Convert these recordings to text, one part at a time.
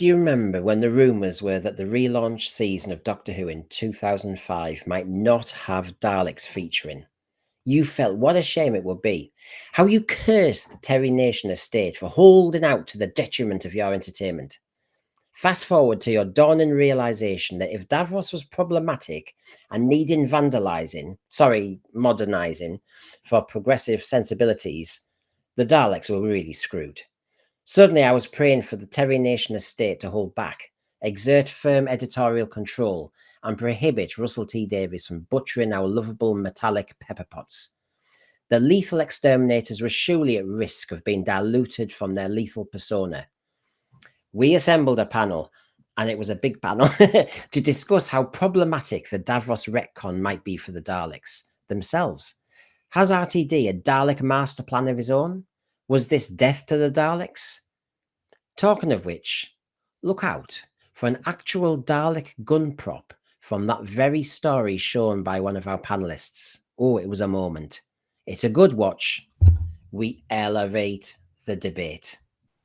Do you remember when the rumours were that the relaunched season of Doctor Who in 2005 might not have Daleks featuring? You felt what a shame it would be. How you cursed the Terry Nation estate for holding out to the detriment of your entertainment. Fast forward to your dawning realization that if Davros was problematic and needing modernizing for progressive sensibilities, the Daleks were really screwed. Suddenly, I was praying for the Terry Nation estate to hold back, exert firm editorial control, and prohibit Russell T Davies from butchering our lovable metallic pepper pots. The lethal exterminators were surely at risk of being diluted from their lethal persona. We assembled a panel, and it was a big panel, to discuss how problematic the Davros retcon might be for the Daleks themselves. Has RTD a Dalek master plan of his own? Was this death to the Daleks? Talking of which, look out for an actual Dalek gun prop from that very story shown by one of our panelists. Oh, it was a moment. It's a good watch. We elevate the debate.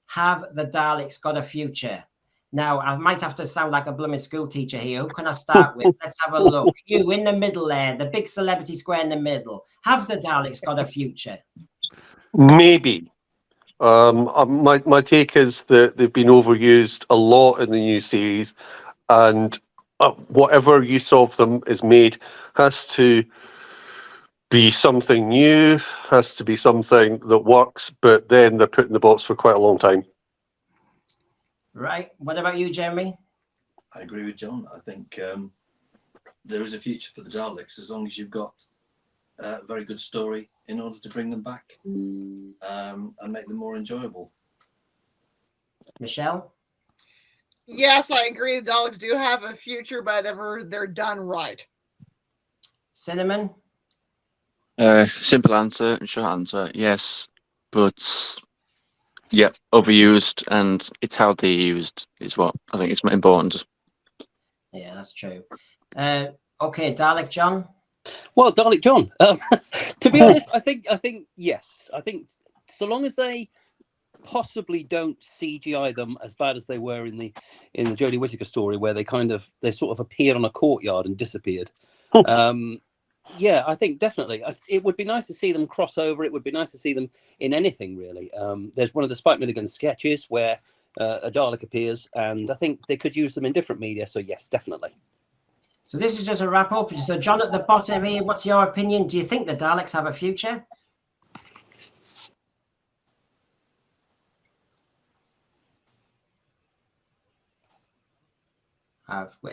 Have the Daleks got a future? Now, I might have to sound like a blooming school teacher here. Who can I start with? Let's have a look. You in the middle there, the big celebrity square in the middle. Have the Daleks got a future? Maybe. My take is that they've been overused a lot in the new series, and whatever use of them is made has to be something new, has to be something that works, but then they're put in the box for quite a long time. Right. What about you, Jeremy? I agree with John. I think there is a future for the Daleks as long as you've got a very good story in order to bring them back and make them more enjoyable. Michelle? Yes, I agree. The Daleks do have a future, but ever they're done right. Cinnamon? Simple answer, short answer, yes, but yeah, overused, and it's how they're used is what I think is important. Yeah, that's true. Okay, Dalek John? Well, Dalek John, to be honest, I think yes. I think so long as they possibly don't CGI them as bad as they were in the Jodie Whittaker story, where they sort of appeared on a courtyard and disappeared. Yeah, I think definitely it would be nice to see them cross over. It would be nice to see them in anything really. There's one of the Spike Milligan sketches where a Dalek appears, and I think they could use them in different media. So yes, definitely. So this is just a wrap up. So John at the bottom here, what's your opinion? Do you think the Daleks have a future?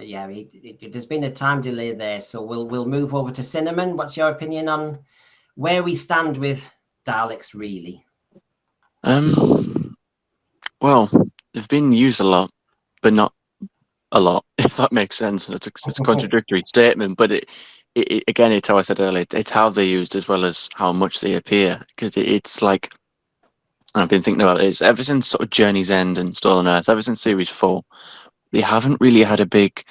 Yeah, there's been a time delay there, so we'll move over to Cinnamon. What's your opinion on where we stand with Daleks, really? Well, they've been used a lot, but not a lot, if that makes sense. It's a contradictory statement, but it again, it's how I said earlier. It's how they're used as well as how much they appear, because it's like, I've been thinking about this ever since sort of Journey's End and Stolen Earth, ever since Series 4. They haven't really had a big.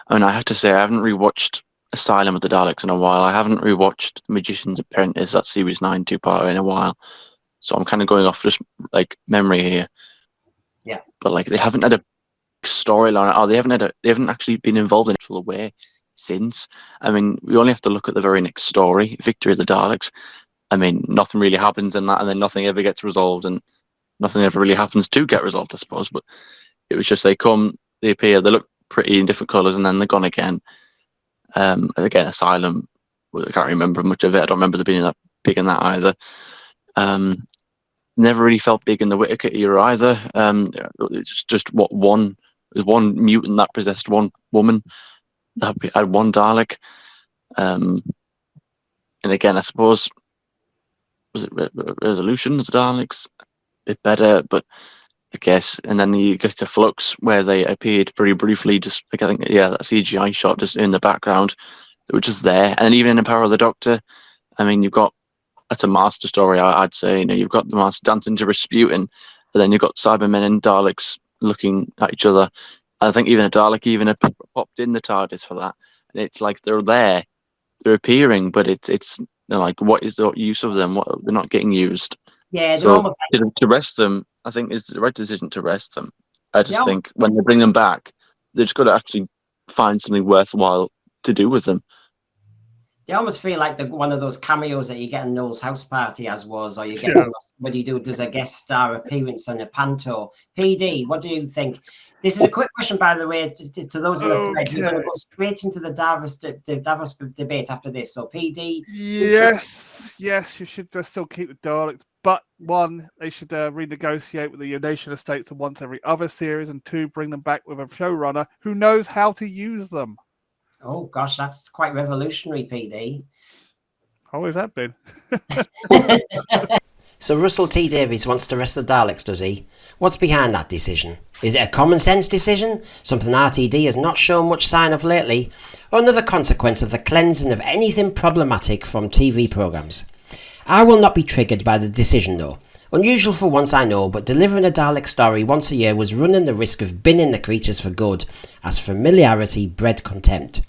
I mean, I have to say, I haven't rewatched Asylum of the Daleks in a while. I haven't rewatched Magician's Apprentice, that Series 9 two-parter, in a while. So I'm kind of going off just like memory here. Yeah. But like, they haven't had a storyline, or they haven't actually been involved in a full way since. I mean, we only have to look at the very next story, Victory of the Daleks. I mean, nothing really happens in that, and then nothing ever gets resolved, and nothing ever really happens to get resolved, I suppose. But it was just they come, they appear, they look pretty in different colours, and then they're gone again. Again, Asylum, I can't remember much of it. I don't remember there being that big in that either. Never really felt big in the Whittaker era either. It's just there's one mutant that possessed one woman that had one Dalek. And again, I suppose, was it Resolution of the Daleks? A bit better, but I guess, and then you get to Flux, where they appeared very briefly, just like, I think, that CGI shot just in the background, they were just there. And even in the Power of the Doctor, I mean, that's a master story, I'd say. You've got the Master dancing to Rasputin, but then you've got Cybermen and Daleks looking at each other. I think even a Dalek even popped in the TARDIS for that. And it's like they're there, they're appearing, but it's like, what is the use of them? They're not getting used. Yeah, they're so almost like... to rest them, I think, is the right decision to rest them. I just think when they bring them back, they've just got to actually find something worthwhile to do with them. They almost feel like one of those cameos that you get in Noel's house party, as was, or you get somebody who does a guest star appearance on a panto. PD, what do you think? This is a quick question, by the way, to those in the thread. We're going to go straight into the Davros debate after this. So, PD. Yes, you should still keep the Daleks. But one, they should renegotiate with the Nation Estates once every other series, and two, bring them back with a showrunner who knows how to use them. Oh, gosh, that's quite revolutionary, PD. How has that been? So Russell T. Davies wants to rest the Daleks, does he? What's behind that decision? Is it a common sense decision? Something RTD has not shown much sign of lately? Or another consequence of the cleansing of anything problematic from TV programmes? I will not be triggered by the decision though. Unusual for once, I know, but delivering a Dalek story once a year was running the risk of binning the creatures for good, as familiarity bred contempt.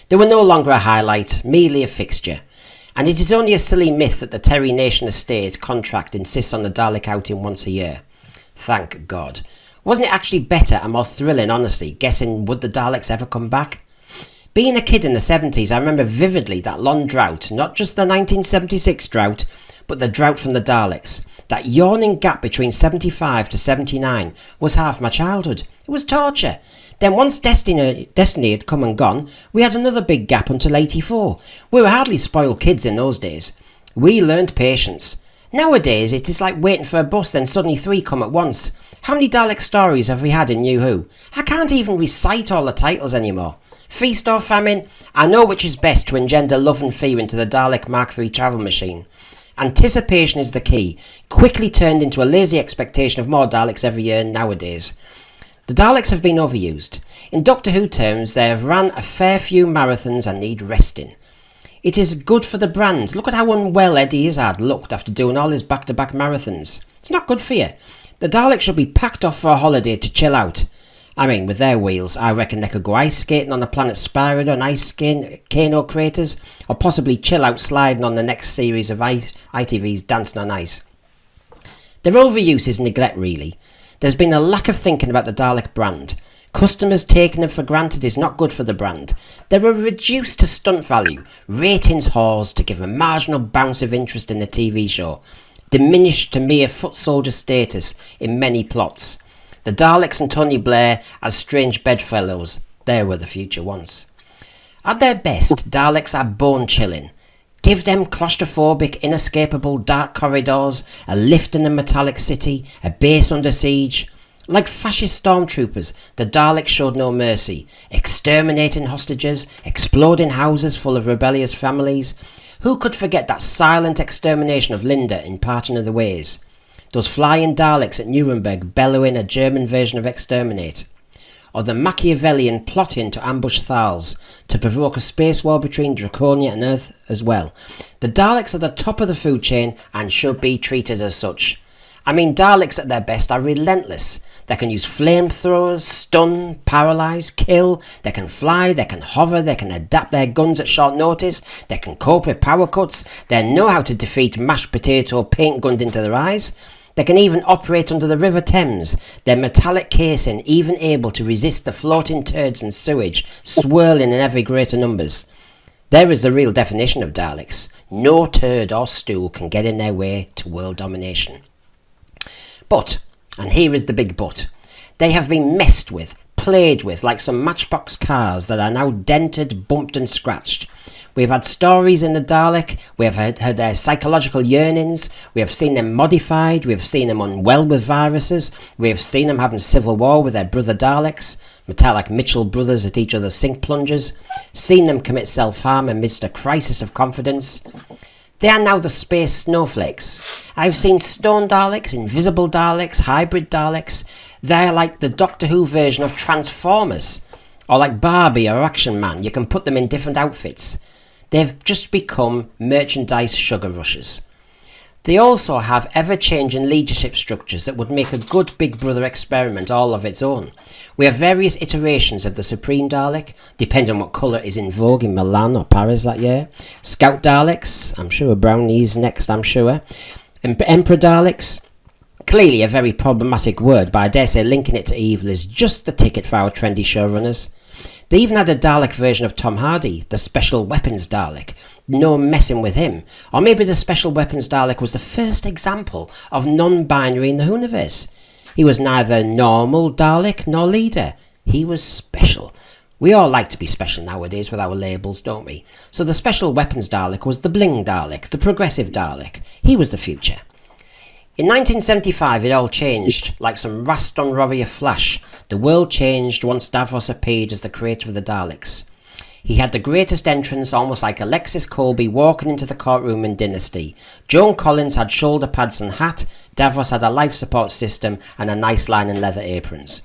They were no longer a highlight, merely a fixture. And it is only a silly myth that the Terry Nation Estate contract insists on the Dalek outing once a year. Thank God. Wasn't it actually better and more thrilling, honestly, guessing would the Daleks ever come back? Being a kid in the 70s, I remember vividly that long drought, not just the 1976 drought, but the drought from the Daleks. That yawning gap between 75 to 79 was half my childhood. It was torture. Then once Destiny had come and gone, we had another big gap until 84. We were hardly spoiled kids in those days. We learned patience. Nowadays it is like waiting for a bus, then suddenly 3 come at once. How many Dalek stories have we had in New Who? I can't even recite all the titles anymore. Feast or famine? I know which is best to engender love and fear into the Dalek Mark III travel machine. Anticipation is the key, quickly turned into a lazy expectation of more Daleks every year nowadays. The Daleks have been overused. In Doctor Who terms, they have ran a fair few marathons and need resting. It is good for the brand. Look at how unwell Eddie Izzard looked after doing all his back-to-back marathons. It's not good for you. The Daleks should be packed off for a holiday to chill out. I mean, with their wheels, I reckon they could go ice skating on the planet Spyro on ice Kano craters, or possibly chill out sliding on the next series of ITV's Dancing on Ice. Their overuse is neglect, really. There's been a lack of thinking about the Dalek brand. Customers taking them for granted is not good for the brand. They were reduced to stunt value, ratings whores to give a marginal bounce of interest in the TV show, diminished to mere foot soldier status in many plots. The Daleks and Tony Blair as strange bedfellows, they were the future once. At their best, Daleks are bone-chilling. Give them claustrophobic, inescapable dark corridors, a lift in a metallic city, a base under siege. Like fascist stormtroopers, the Daleks showed no mercy, exterminating hostages, exploding houses full of rebellious families. Who could forget that silent extermination of Linda in Parting of the Ways? Those flying Daleks at Nuremberg bellowing a German version of Exterminate. Or the Machiavellian plotting to ambush Thals, to provoke a space war between Draconia and Earth as well. The Daleks are the top of the food chain and should be treated as such. I mean, Daleks at their best are relentless. They can use flamethrowers, stun, paralyse, kill. They can fly, they can hover, they can adapt their guns at short notice. They can cope with power cuts. They know how to defeat mashed potato paint gunned into their eyes. They can even operate under the River Thames, their metallic casing even able to resist the floating turds and sewage swirling in ever greater numbers. There is the real definition of Daleks. No turd or stool can get in their way to world domination. But, and here is the big but, they have been messed with, played with like some matchbox cars that are now dented, bumped and scratched. We have had stories in the Dalek, we have heard their psychological yearnings, we have seen them modified, we have seen them unwell with viruses, we have seen them having civil war with their brother Daleks, metallic Mitchell brothers at each other's sink plungers, seen them commit self-harm amidst a crisis of confidence. They are now the space snowflakes. I've seen stone Daleks, invisible Daleks, hybrid Daleks. They are like the Doctor Who version of Transformers, or like Barbie or Action Man. You can put them in different outfits. They've just become merchandise sugar rushes. They also have ever-changing leadership structures that would make a good Big Brother experiment all of its own. We have various iterations of the Supreme Dalek, depending on what colour is in vogue in Milan or Paris that year. Scout Daleks, I'm sure Brownie's next, I'm sure. Emperor Daleks, Clearly a very problematic word, but I dare say linking it to evil is just the ticket for our trendy showrunners. They even had a Dalek version of Tom Hardy, the Special Weapons Dalek. No messing with him. Or maybe the Special Weapons Dalek was the first example of non-binary in the Universe. He was neither normal Dalek nor leader. He was special. We all like to be special nowadays with our labels, don't we? So the Special Weapons Dalek was the bling Dalek, the progressive Dalek. He was the future. In 1975 it all changed, like some Raston Warrior flash. The world changed once Davros appeared as the creator of the Daleks. He had the greatest entrance, almost like Alexis Colby walking into the courtroom in Dynasty. Joan Collins had shoulder pads and hat, Davros had a life support system and a nice line and leather aprons.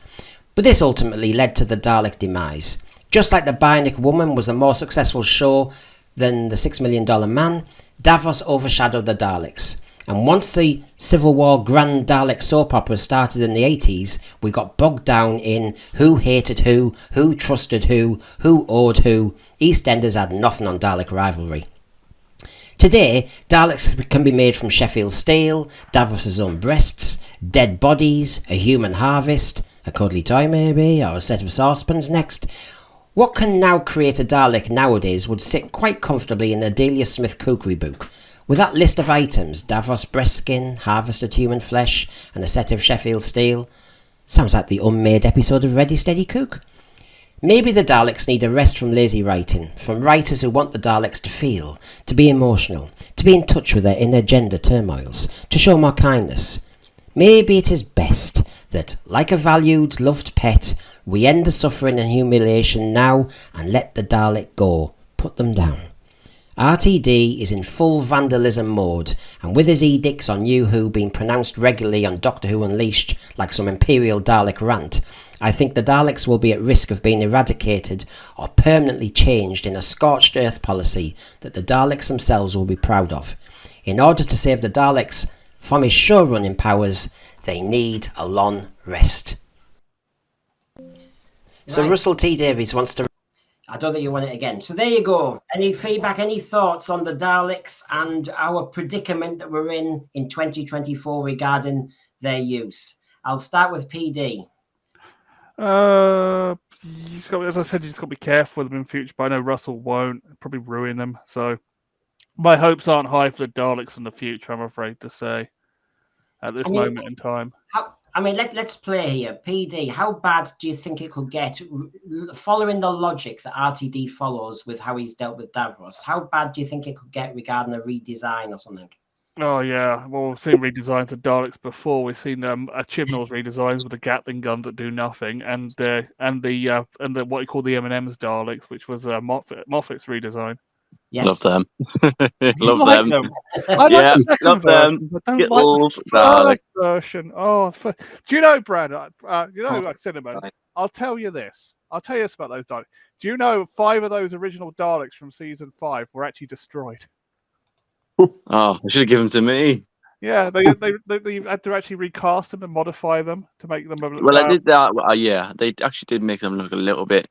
But this ultimately led to the Dalek demise. Just like the Bionic Woman was a more successful show than the $6 Million Man, Davros overshadowed the Daleks. And once the Civil War Grand Dalek soap opera started in the 80s, we got bogged down in who hated who trusted who owed who. EastEnders had nothing on Dalek rivalry. Today, Daleks can be made from Sheffield steel, Davros' own breasts, dead bodies, a human harvest, a cuddly toy maybe, or a set of saucepans next. What can now create a Dalek nowadays would sit quite comfortably in a Delia Smith cookery book. With that list of items, Davros breast skin, harvested human flesh, and a set of Sheffield steel. Sounds like the unmade episode of Ready Steady Cook. Maybe the Daleks need a rest from lazy writing, from writers who want the Daleks to feel, to be emotional, to be in touch with their inner gender turmoils, to show more kindness. Maybe it is best that, like a valued, loved pet, we end the suffering and humiliation now and let the Dalek go, put them down. RTD is in full vandalism mode, and with his edicts on New Who being pronounced regularly on Doctor Who Unleashed like some Imperial Dalek rant, I think the Daleks will be at risk of being eradicated or permanently changed in a scorched earth policy that the Daleks themselves will be proud of. In order to save the Daleks from his show-running powers, they need a long rest. So Right. Russell T. Davies wants to... I don't think you want it again. So there you go. Any feedback, any thoughts on the Daleks and our predicament that we're in 2024 regarding their use? I'll start with PD. As I said, you just got to be careful with them in future, but I know Russell won't. Probably ruin them. So my hopes aren't high for the Daleks in the future, I'm afraid to say, at this moment in time. Let's play here. PD, how bad do you think it could get, following the logic that RTD follows with how he's dealt with Davros? How bad do you think it could get regarding a redesign or something? Oh yeah, well we've seen redesigns of Daleks before. We've seen Chibnall's redesigns with the Gatling guns that do nothing, and the what you call the M&M's Daleks, which was Moffat's redesign. Yes. Love them. Love them. I like the second version, but don't like the first version. Oh, do you know, Brad? Like I said about it, I'll tell you this. I'll tell you this about those Daleks. Do you know 5 of those original Daleks from season 5 were actually destroyed? Oh, they should have given them to me. Yeah, they had to actually recast them and modify them to make them. I did that. Yeah, they actually did make them look a little bit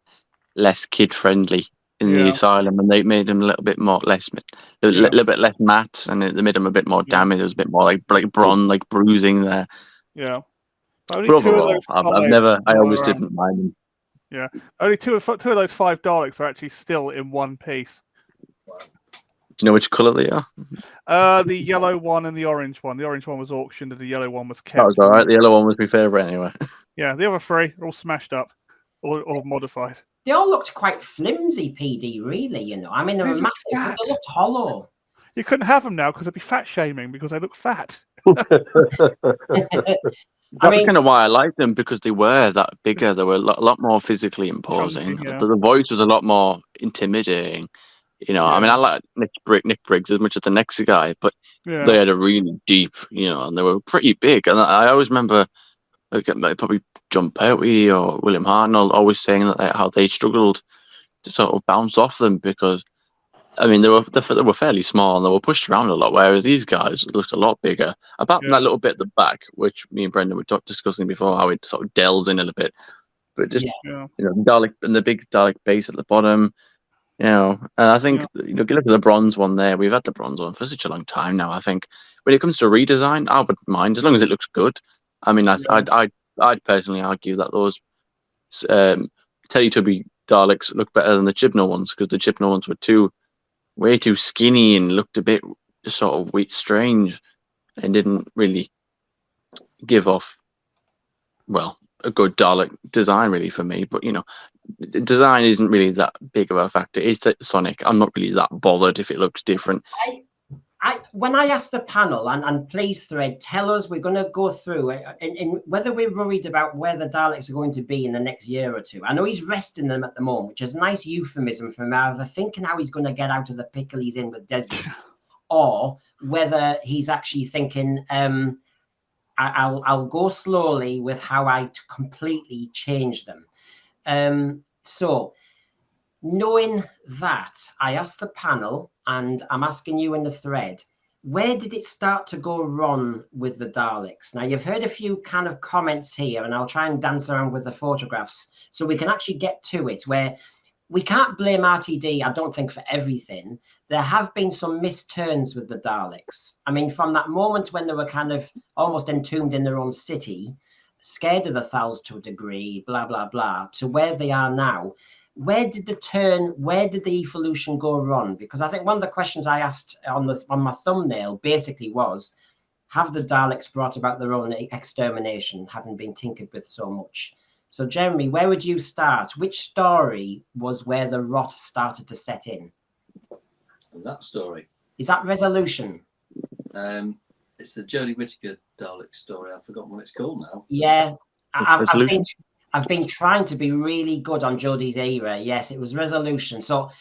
less kid friendly in the asylum, and they made them a little bit little bit less matte, and they made them a bit more damaged. It was a bit more like bronze, like bruising there. Yeah, but overall, I always didn't mind them. Yeah, only two of those 5 Daleks are actually still in one piece. Do you know which colour they are? The yellow one and the orange one. The orange one was auctioned, and the yellow one was kept. That was all right. The yellow one was my favourite anyway. Yeah, the other 3 are all smashed up or modified. They all looked quite flimsy, PD, really, you know. I mean, they were massive, but they looked hollow. You couldn't have them now because it'd be fat shaming because they look fat. That's kind of why I liked them, because they were that bigger. They were a lot more physically imposing. Chunky, yeah. The voice was a lot more intimidating. You know, I mean, I like Nick Briggs as much as the next guy, but they had a really deep, and they were pretty big. And I always remember, like probably John Pertwee or William Hartnell always saying that how they struggled to sort of bounce off them because, I mean, they were fairly small and they were pushed around a lot, whereas these guys looked a lot bigger. Apart from that little bit at the back, which me and Brendan were discussing before, how it sort of delves in a little bit. But just, the Dalek and the big Dalek base at the bottom, You know, and I think Yeah. you look at the bronze one there. We've had the bronze one for such a long time now. I think when it comes to redesign, I wouldn't mind as long as it looks good. I mean, I'd personally argue that those Teletubby Daleks look better than the Chibnall ones because the Chibnall ones were way too skinny and looked a bit sort of strange and didn't really give off a good Dalek design really for me. But design isn't really that big of a factor. It's Sonic. I'm not really that bothered if it looks different. When I asked the panel, and please, Thread, tell us, we're going to go through in whether we're worried about where the Daleks are going to be in the next year or two. I know he's resting them at the moment, which is a nice euphemism for him either thinking how he's going to get out of the pickle he's in with Desmond, or whether he's actually thinking, I'll go slowly with how I completely change them. So knowing that, I asked the panel, and I'm asking you in the thread, where did it start to go wrong with the Daleks? Now, you've heard a few kind of comments here, and I'll try and dance around with the photographs so we can actually get to it, where we can't blame RTD, I don't think, for everything. There have been some misturns with the Daleks. I mean, from that moment when they were kind of almost entombed in their own city, scared of the Thals to a degree, blah, blah, blah, to where they are now. Where did the evolution go wrong? Because I think one of the questions I asked on my thumbnail basically was, have the Daleks brought about their own extermination, having been tinkered with so much? So, Jeremy, where would you start? Which story was where the rot started to set in? And that story. Is that Resolution? It's the Jodie Whittaker Dalek story. I've forgotten what it's called now. Yeah. I've been trying to be really good on Jodie's era. Yes, it was Resolution. So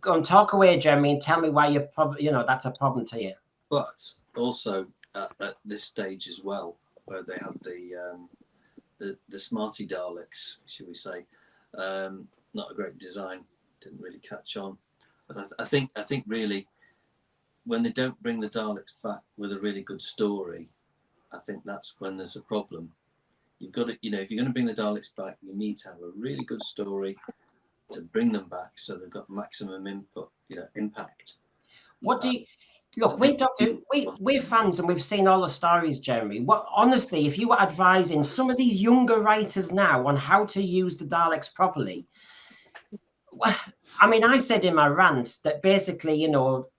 go and talk away, Jeremy, and tell me why you're probably, that's a problem to you. But also at this stage as well, where they have the smarty Daleks, should we say? Not a great design, didn't really catch on. But I think really, when they don't bring the Daleks back with a really good story, I think that's when there's a problem. You've got to, if you're going to bring the Daleks back, you need to have a really good story to bring them back, so they've got maximum impact. What do you look? We're fans, and we've seen all the stories, Jeremy. What honestly, if you were advising some of these younger writers now on how to use the Daleks properly, I mean, I said in my rant that basically,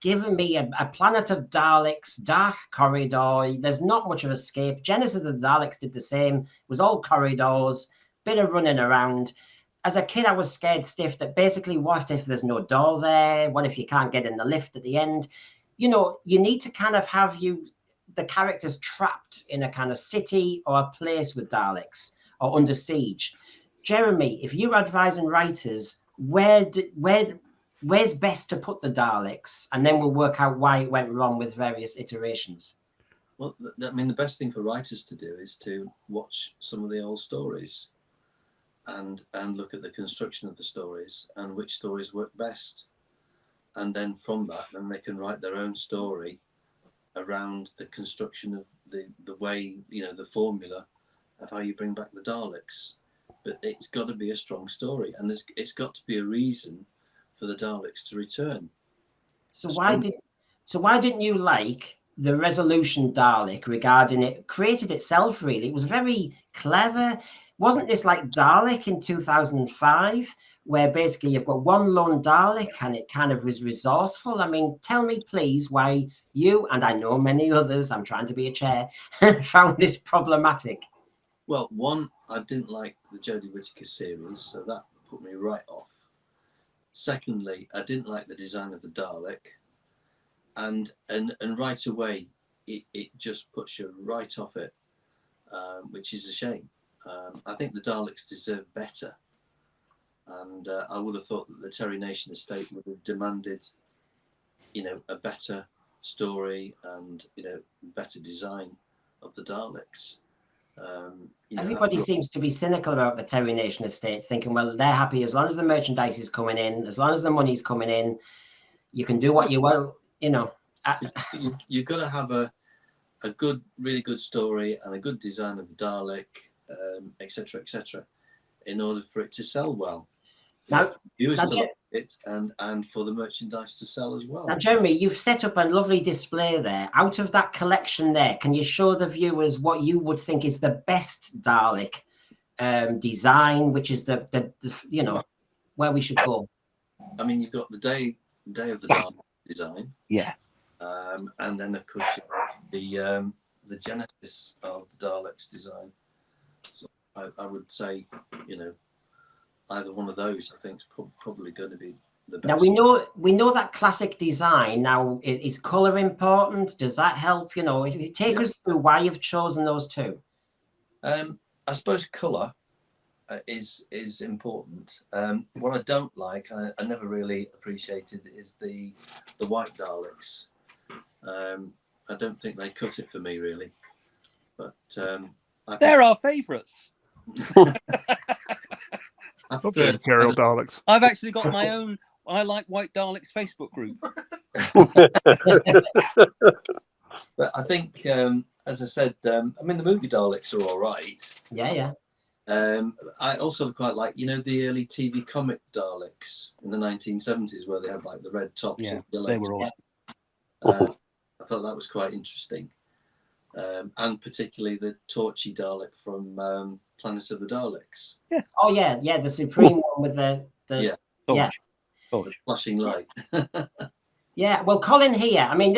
giving me a planet of Daleks, dark corridor, there's not much of escape. Genesis of the Daleks did the same. It was all corridors, bit of running around. As a kid, I was scared stiff that basically, what if there's no door there? What if you can't get in the lift at the end? You need to kind of have the characters trapped in a kind of city or a place with Daleks or under siege. Jeremy, if you're advising writers, where's best to put the Daleks, and then we'll work out why it went wrong with various iterations. Well, I mean, the best thing for writers to do is to watch some of the old stories and look at the construction of the stories and which stories work best, and then from that, then they can write their own story around the construction of the way, the formula of how you bring back the Daleks. But it's got to be a strong story, and it's got to be a reason for the Daleks to return. So why didn't you like the Resolution Dalek regarding it created itself? Really, it was very clever. Wasn't this like Dalek in 2005, where basically you've got one lone Dalek and it kind of was resourceful? I mean, tell me please why you, and I know many others, I'm trying to be a chair, found this problematic. Well, one, I didn't like the Jodie Whittaker series, so that put me right off. Secondly, I didn't like the design of the Dalek, and right away, it just puts you right off it, which is a shame. I think the Daleks deserve better, and I would have thought that the Terry Nation estate would have demanded, a better story and better design of the Daleks. Everybody seems to be cynical about the Terry Nation estate, thinking, well, they're happy as long as the merchandise is coming in, as long as the money's coming in, you can do what you want, You've got to have a good, really good story and a good design of the Dalek, etc., in order for it to sell well. Now, it and for the merchandise to sell as well. Now, Jeremy, you've set up a lovely display there. Out of that collection there, can you show the viewers what you would think is the best Dalek design, which is the you know, where we should go? I mean, you've got the day of the Dalek design. Yeah. And then, of course, the genesis of the Daleks design. So I would say, you know, either one of those, I think, is probably going to be the best. Now we know that classic design. Now, is color important? Does that help? You know, take us through why you've chosen those two. I suppose color is important. What I don't like, I never really appreciated, is the white Daleks. I don't think they cut it for me, really. But they're our favourites. I Not the prefer Imperial Daleks. I've actually got my own I Like White Daleks Facebook group. But I think, as I said, I mean, the movie Daleks are all right. Yeah. I also quite like, you know, the early TV comic Daleks in the 1970s, where they had like the red tops. Yeah, and yellow they were awesome. I thought that was quite interesting. And particularly the torchy Dalek from Planet of the Daleks. Yeah. Oh yeah, the Supreme one with the flashing light. Yeah, well, Colin here. I mean,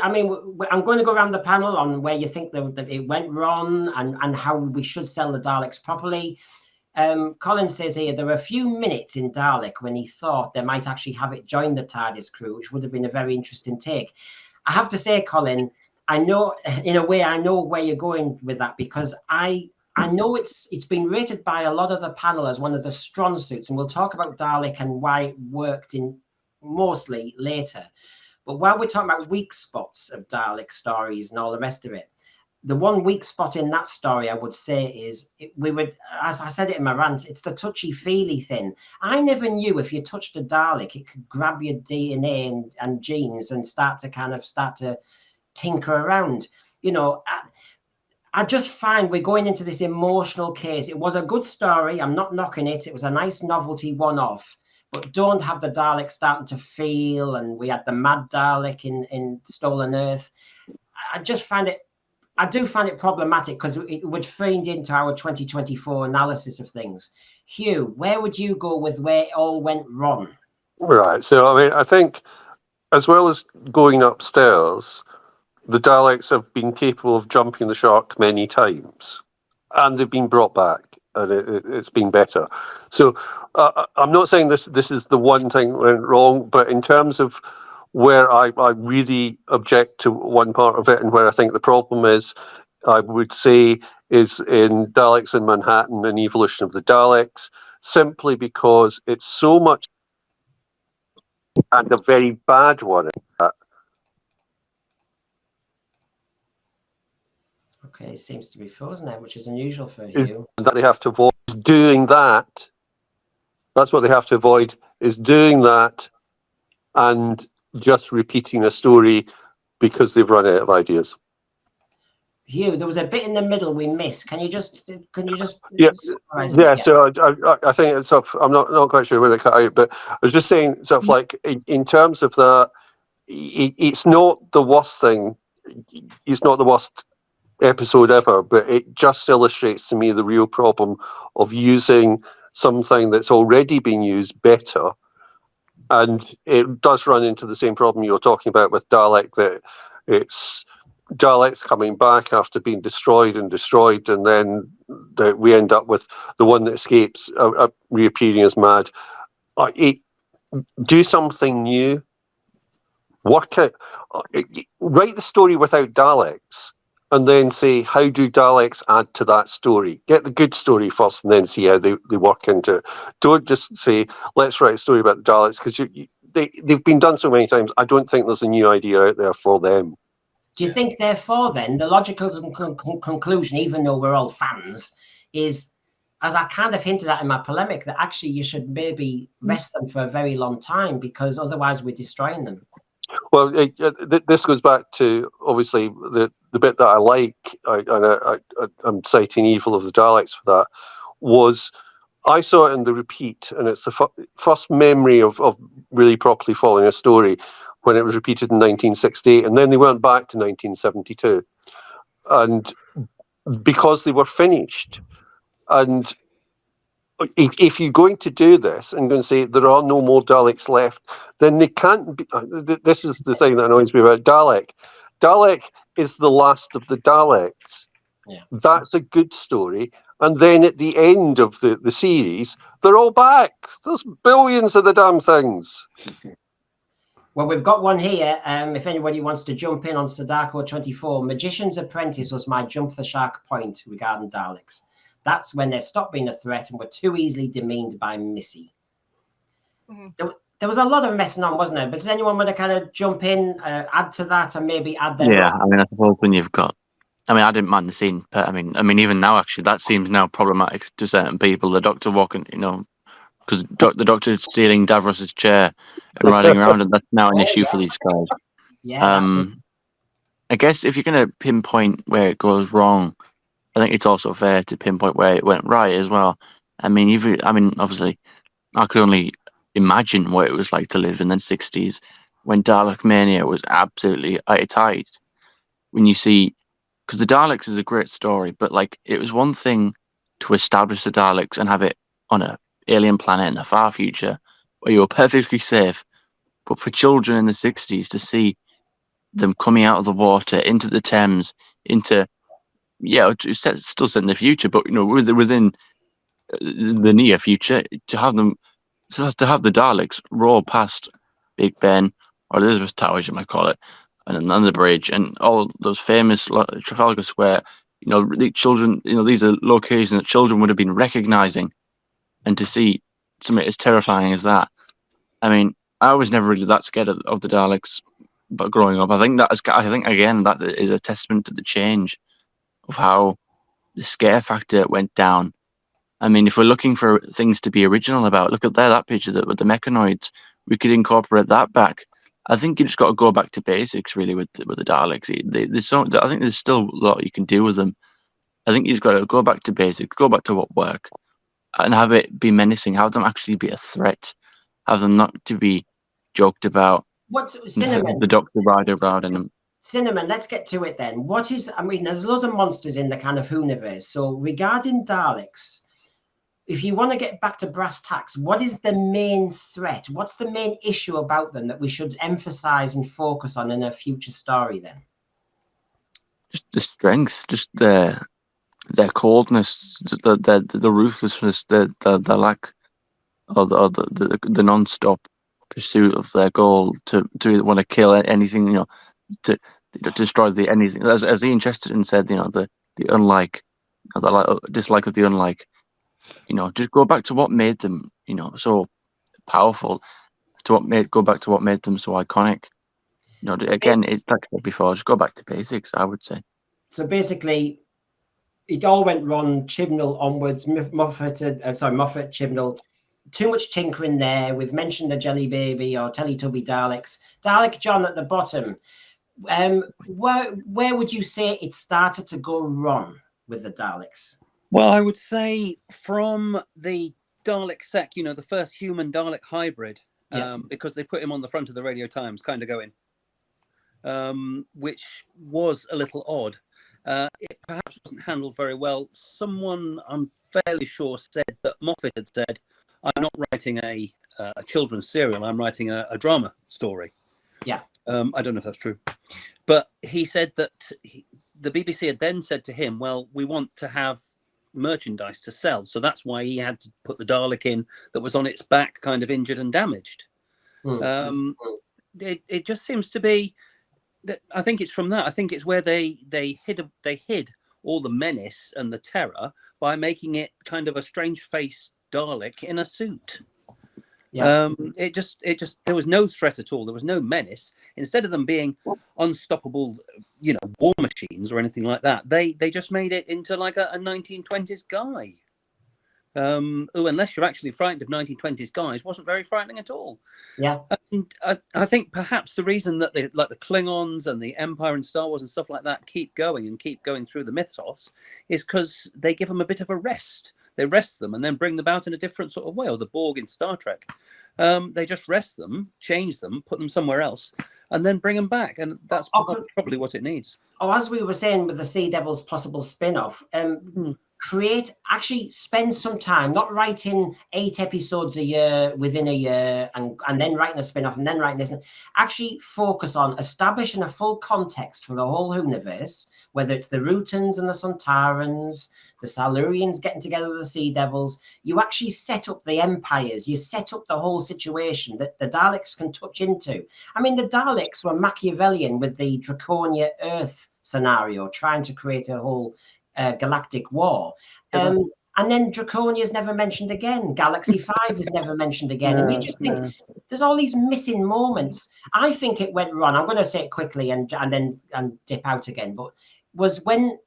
I'm going to go around the panel on where you think that it went wrong and how we should sell the Daleks properly. Colin says here there were a few minutes in Dalek when he thought they might actually have it join the TARDIS crew, which would have been a very interesting take. I have to say, Colin, I know in a way I know where you're going with that, because I know it's been rated by a lot of the panel as one of the strong suits, and we'll talk about Dalek and why it worked in mostly later. But while we're talking about weak spots of Dalek stories and all the rest of it, the one weak spot in that story I would say is as I said it in my rant, it's the touchy-feely thing. I never knew if you touched a Dalek, it could grab your DNA and genes and start to tinker around. You know, I just find we're going into this emotional case. It was a good story. I'm not knocking it. It was a nice novelty one-off. But don't have the Dalek starting to feel, and we had the Mad Dalek in Stolen Earth. I do find it problematic because it would feed into our 2024 analysis of things. Hugh, where would you go with where it all went wrong? Right. So, I mean, I think as well as going upstairs, the Daleks have been capable of jumping the shark many times, and they've been brought back, and it's been better. So I'm not saying this is the one thing that went wrong, but in terms of where I really object to one part of it and where I think the problem is, I would say is in Daleks in Manhattan and Evolution of the Daleks, simply because it's so much, and a very bad one at that. Okay, it seems to be frozen now, which is unusual for you. That they have to avoid doing that. That's what they have to avoid, is doing that and just repeating a story because they've run out of ideas. Hugh, there was a bit in the middle we missed. Can you just summarize yeah. it? So I think it's sort of, I'm not quite sure where they cut out, but I was just saying sort of like in terms of that, it's not the worst thing. It's not the worst episode ever, but it just illustrates to me the real problem of using something that's already been used better. And it does run into the same problem you were talking about with Dalek, that it's Daleks coming back after being destroyed, and then we end up with the one that escapes reappearing as Mad. Do something new. Work it. Write the story without Daleks, and then say, how do Daleks add to that story? Get the good story first, and then see how they work into it. Don't just say, let's write a story about the Daleks, because they've been done so many times. I don't think there's a new idea out there for them. Do you think, therefore, then, the logical conclusion, even though we're all fans, is, as I kind of hinted at in my polemic, that actually you should maybe rest them for a very long time, because otherwise we're destroying them? Well, this goes back to, obviously, the bit that I like, and I'm citing Evil of the Daleks for that, was I saw it in the repeat, and it's the first memory of really properly following a story when it was repeated in 1968, and then they went back to 1972, and because they were finished. And if you're going to do this and going to say there are no more Daleks left, then they can't be. This is the thing that annoys me about Dalek. Dalek is the last of the Daleks. Yeah. That's a good story. And then at the end of the series, they're all back. There's billions of the damn things. Well, we've got one here. If anybody wants to jump in on Sadako 24, Magician's Apprentice was my jump the shark point regarding Daleks. That's when they stopped being a threat and were too easily demeaned by Missy. Mm-hmm. There was a lot of messing on, wasn't there? But does anyone want to kind of jump in, add to that, and maybe add their Yeah, own? I mean, I suppose when you've got, I mean, I didn't mind the scene, but I mean, even now, actually, that seems now problematic to certain people. The Doctor walking, because the Doctor's stealing Davros's chair and riding around, and that's now an issue for these guys. Yeah. I guess if you're going to pinpoint where it goes wrong, I think it's also fair to pinpoint where it went right as well. I mean, obviously, I could only imagine what it was like to live in the 60s when Dalek Mania was absolutely at its height. When you see, because the Daleks is a great story, but like it was one thing to establish the Daleks and have it on an alien planet in the far future where you were perfectly safe, but for children in the 60s to see them coming out of the water into the Thames, into it's still set in the future, but within the near future, to have the Daleks roll past Big Ben or Elizabeth Tower, as you might call it, and then the bridge and all those famous Trafalgar Square. The children. These are locations that children would have been recognizing, and to see something as terrifying as that. I mean, I was never really that scared of the Daleks, but growing up, I think again that is a testament to the change of how the scare factor went down. I mean, if we're looking for things to be original about, look at that picture with the mechanoids. We could incorporate that back. I think you just got to go back to basics, really, with the Daleks. I think there's still a lot you can do with them. I think you just got to go back to basics, go back to what worked, and have it be menacing. Have them actually be a threat. Have them not to be joked about. What's Cinnamon? The Doctor ride around in them. Cinnamon, let's get to it then. There's loads of monsters in the kind of Whoniverse. So regarding Daleks, if you want to get back to brass tacks, what is the main threat? What's the main issue about them that we should emphasize and focus on in a future story then? Just the strength, just their coldness, the ruthlessness, the lack of the non-stop pursuit of their goal to want to kill anything, to destroy anything. As Ian Chesterton said, the unlike, the dislike of the unlike. Just go back to what made them, so powerful. Go back to what made them so iconic. Again, it's like I said before. Just go back to basics, I would say. So basically, it all went wrong. Chibnall onwards, Moffat, Chibnall. Too much tinkering there. We've mentioned the Jelly Baby or Teletubby Daleks. Dalek John at the bottom. Where would you say it started to go wrong with the Daleks? Well, I would say from the Dalek Sec, the first human Dalek hybrid, because they put him on the front of the Radio Times, kind of going, which was a little odd. It perhaps wasn't handled very well. Someone, I'm fairly sure, said that Moffat had said, I'm not writing a children's serial, I'm writing a drama story. Yeah. I don't know if that's true. But he said that the BBC had then said to him, well, we want to have merchandise to sell, so that's why he had to put the Dalek in that was on its back, kind of injured and damaged. It just seems to be that I think it's from that. I think it's where they hid all the menace and the terror by making it kind of a strange faced Dalek in a suit. It just there was no threat at all. There was no menace. Instead of them being unstoppable, war machines or anything like that, they just made it into like a 1920s guy. Who, unless you're actually frightened of 1920s guys, wasn't very frightening at all. Yeah. And I think perhaps the reason that the Klingons and the Empire and Star Wars and stuff like that keep going through the mythos is because they give them a bit of a rest. They rest them and then bring them out in a different sort of way, or the Borg in Star Trek. They just rest them, change them, put them somewhere else, and then bring them back. And that's probably what it needs. Oh, as we were saying with the Sea Devils possible spin-off, actually spend some time, not writing 8 episodes a year within a year and then writing a spin-off and then writing this. Actually focus on establishing a full context for the whole universe, whether it's the Rutans and the Sontarans, the Silurians getting together with the Sea Devils. You actually set up the empires. You set up the whole situation that the Daleks can touch into. I mean, the Daleks were Machiavellian with the Draconia Earth scenario, trying to create a whole galactic war. And then Draconia is never mentioned again. Galaxy 5 is never mentioned again. And you just think there's all these missing moments. I think it went wrong. I'm going to say it quickly and then dip out again. But was when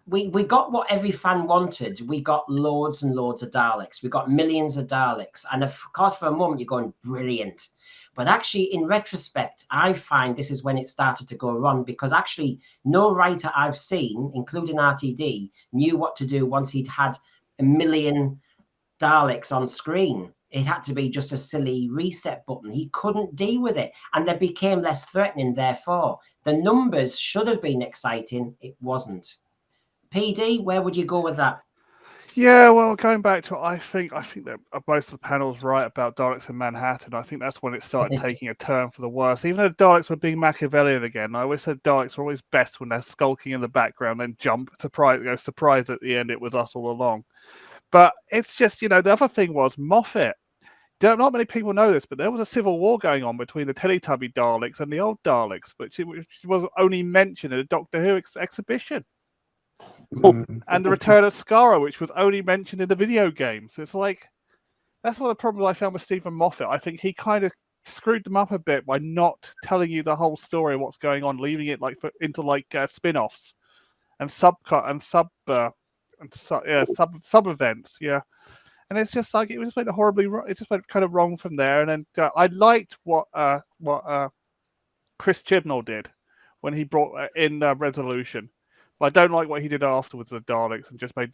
we got what every fan wanted. We got loads and loads of Daleks. We got millions of Daleks. And of course, for a moment, you're going, brilliant. But actually, in retrospect, I find this is when it started to go wrong, because actually no writer I've seen, including RTD, knew what to do once he'd had 1 million Daleks on screen. It had to be just a silly reset button. He couldn't deal with it. And they became less threatening, therefore. The numbers should have been exciting. It wasn't. PD, where would you go with that? Yeah, well, going back to it, I think that most of the panel's right about Daleks in Manhattan. I think that's when it started taking a turn for the worse. Even though Daleks were being Machiavellian again, I always said Daleks are always best when they're skulking in the background and jump, surprise at the end it was us all along. But it's just, the other thing was Moffat. Not many people know this, but there was a civil war going on between the Teletubby Daleks and the old Daleks, which was only mentioned in a Doctor Who exhibition. And the return of Skara, which was only mentioned in the video games. It's like, that's one of the problems I found with Stephen Moffat. I think he kind of screwed them up a bit by not telling you the whole story of what's going on, leaving it into spin-offs and sub events. Yeah, and it's just like it just went horribly wrong. It just went kind of wrong from there. And then I liked what Chris Chibnall did when he brought in Resolution. I don't like what he did afterwards with the Daleks and just made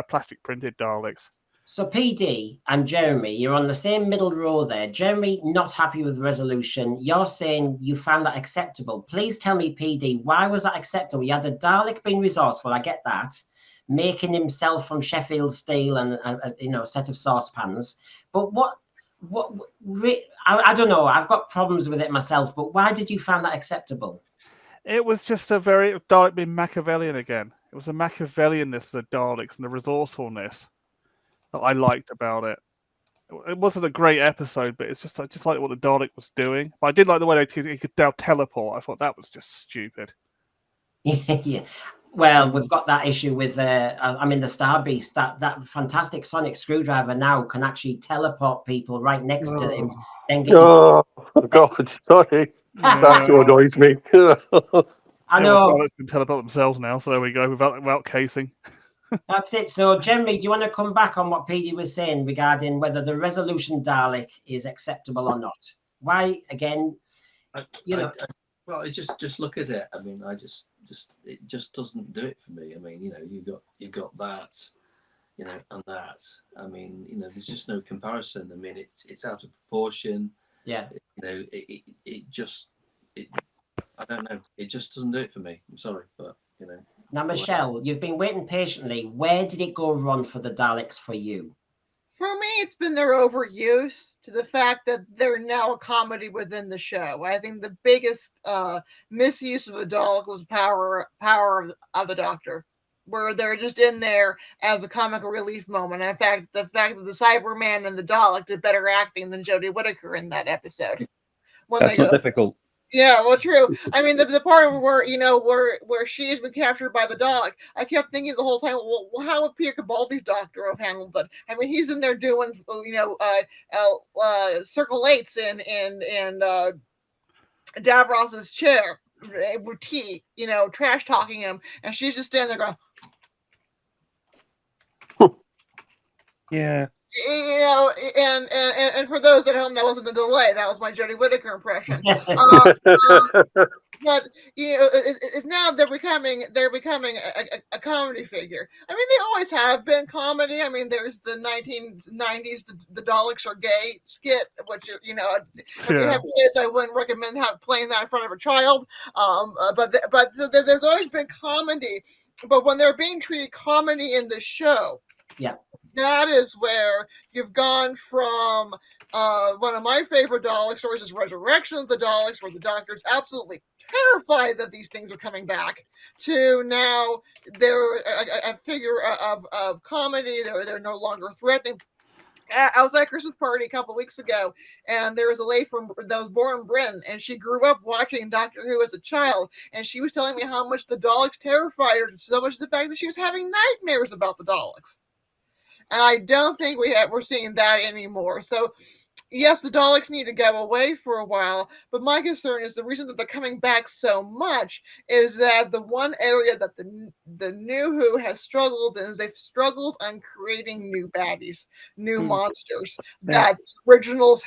plastic printed Daleks. So PD and Jeremy, you're on the same middle row there. Jeremy, not happy with Resolution. You're saying you found that acceptable. Please tell me, PD, why was that acceptable? You had a Dalek being resourceful, I get that. Making himself from Sheffield steel and a set of saucepans. But I don't know. I've got problems with it myself. But why did you find that acceptable? It was just a very Dalek being Machiavellian again. It was the Machiavellianness of the Daleks and the resourcefulness that I liked about it. It wasn't a great episode, but it's just like what the Dalek was doing. But I did like the way he could now teleport. I thought that was just stupid. Yeah. Well, we've got that issue with the Star Beast. That fantastic sonic screwdriver now can actually teleport people right next to him. Then God, sorry. That annoys me. I know. Daleks can teleport themselves now, so there we go, without casing. That's it. So, Jeremy, do you want to come back on what PD was saying regarding whether the Resolution Dalek is acceptable or not? Why, again, well, just look at it. I mean, it just doesn't do it for me. I mean, you got that, and that. I mean, there's just no comparison. I mean, it's out of proportion. Yeah. I don't know. It just doesn't do it for me. I'm sorry, but Now, Michelle, you've been waiting patiently. Where did it go wrong for the Daleks for you? For me, it's been their overuse to the fact that they're now a comedy within the show. I think the biggest misuse of the Dalek was power of the Doctor, where they're just in there as a comic relief moment. And in fact, the fact that the Cyberman and the Dalek did better acting than Jodie Whittaker in that episode. That's not difficult. Yeah, well, true. I mean, the part of where she has been captured by the Dalek, I kept thinking the whole time, well, how would Peter Capaldi's Doctor have handled it? I mean, he's in there doing, circle eights in Davros's chair with tea, trash talking him, and she's just standing there going. Yeah. You know, and for those at home, that wasn't a delay. That was my Jodie Whittaker impression. But you know, now they're becoming a comedy figure. I mean, they always have been comedy. I mean, there's the 1990s the Daleks are gay skit, which you know, if you have kids, I wouldn't recommend playing that in front of a child. But there's always been comedy. But when they're being treated comedy in the show, yeah, that is where you've gone from one of my favorite Dalek stories is Resurrection of the Daleks, where the Doctor's absolutely terrified that these things are coming back, to now they're a figure of comedy. They're no longer threatening. I was at a Christmas party a couple weeks ago, and there was a lady that was born in Britain, and she grew up watching Doctor Who as a child, and she was telling me how much the Daleks terrified her, so much the fact that she was having nightmares about the Daleks. And I don't think we're seeing that anymore. So, yes, the Daleks need to go away for a while, but my concern is the reason that they're coming back so much is that the one area that the New Who has struggled in is they've struggled on creating new baddies, new monsters that originals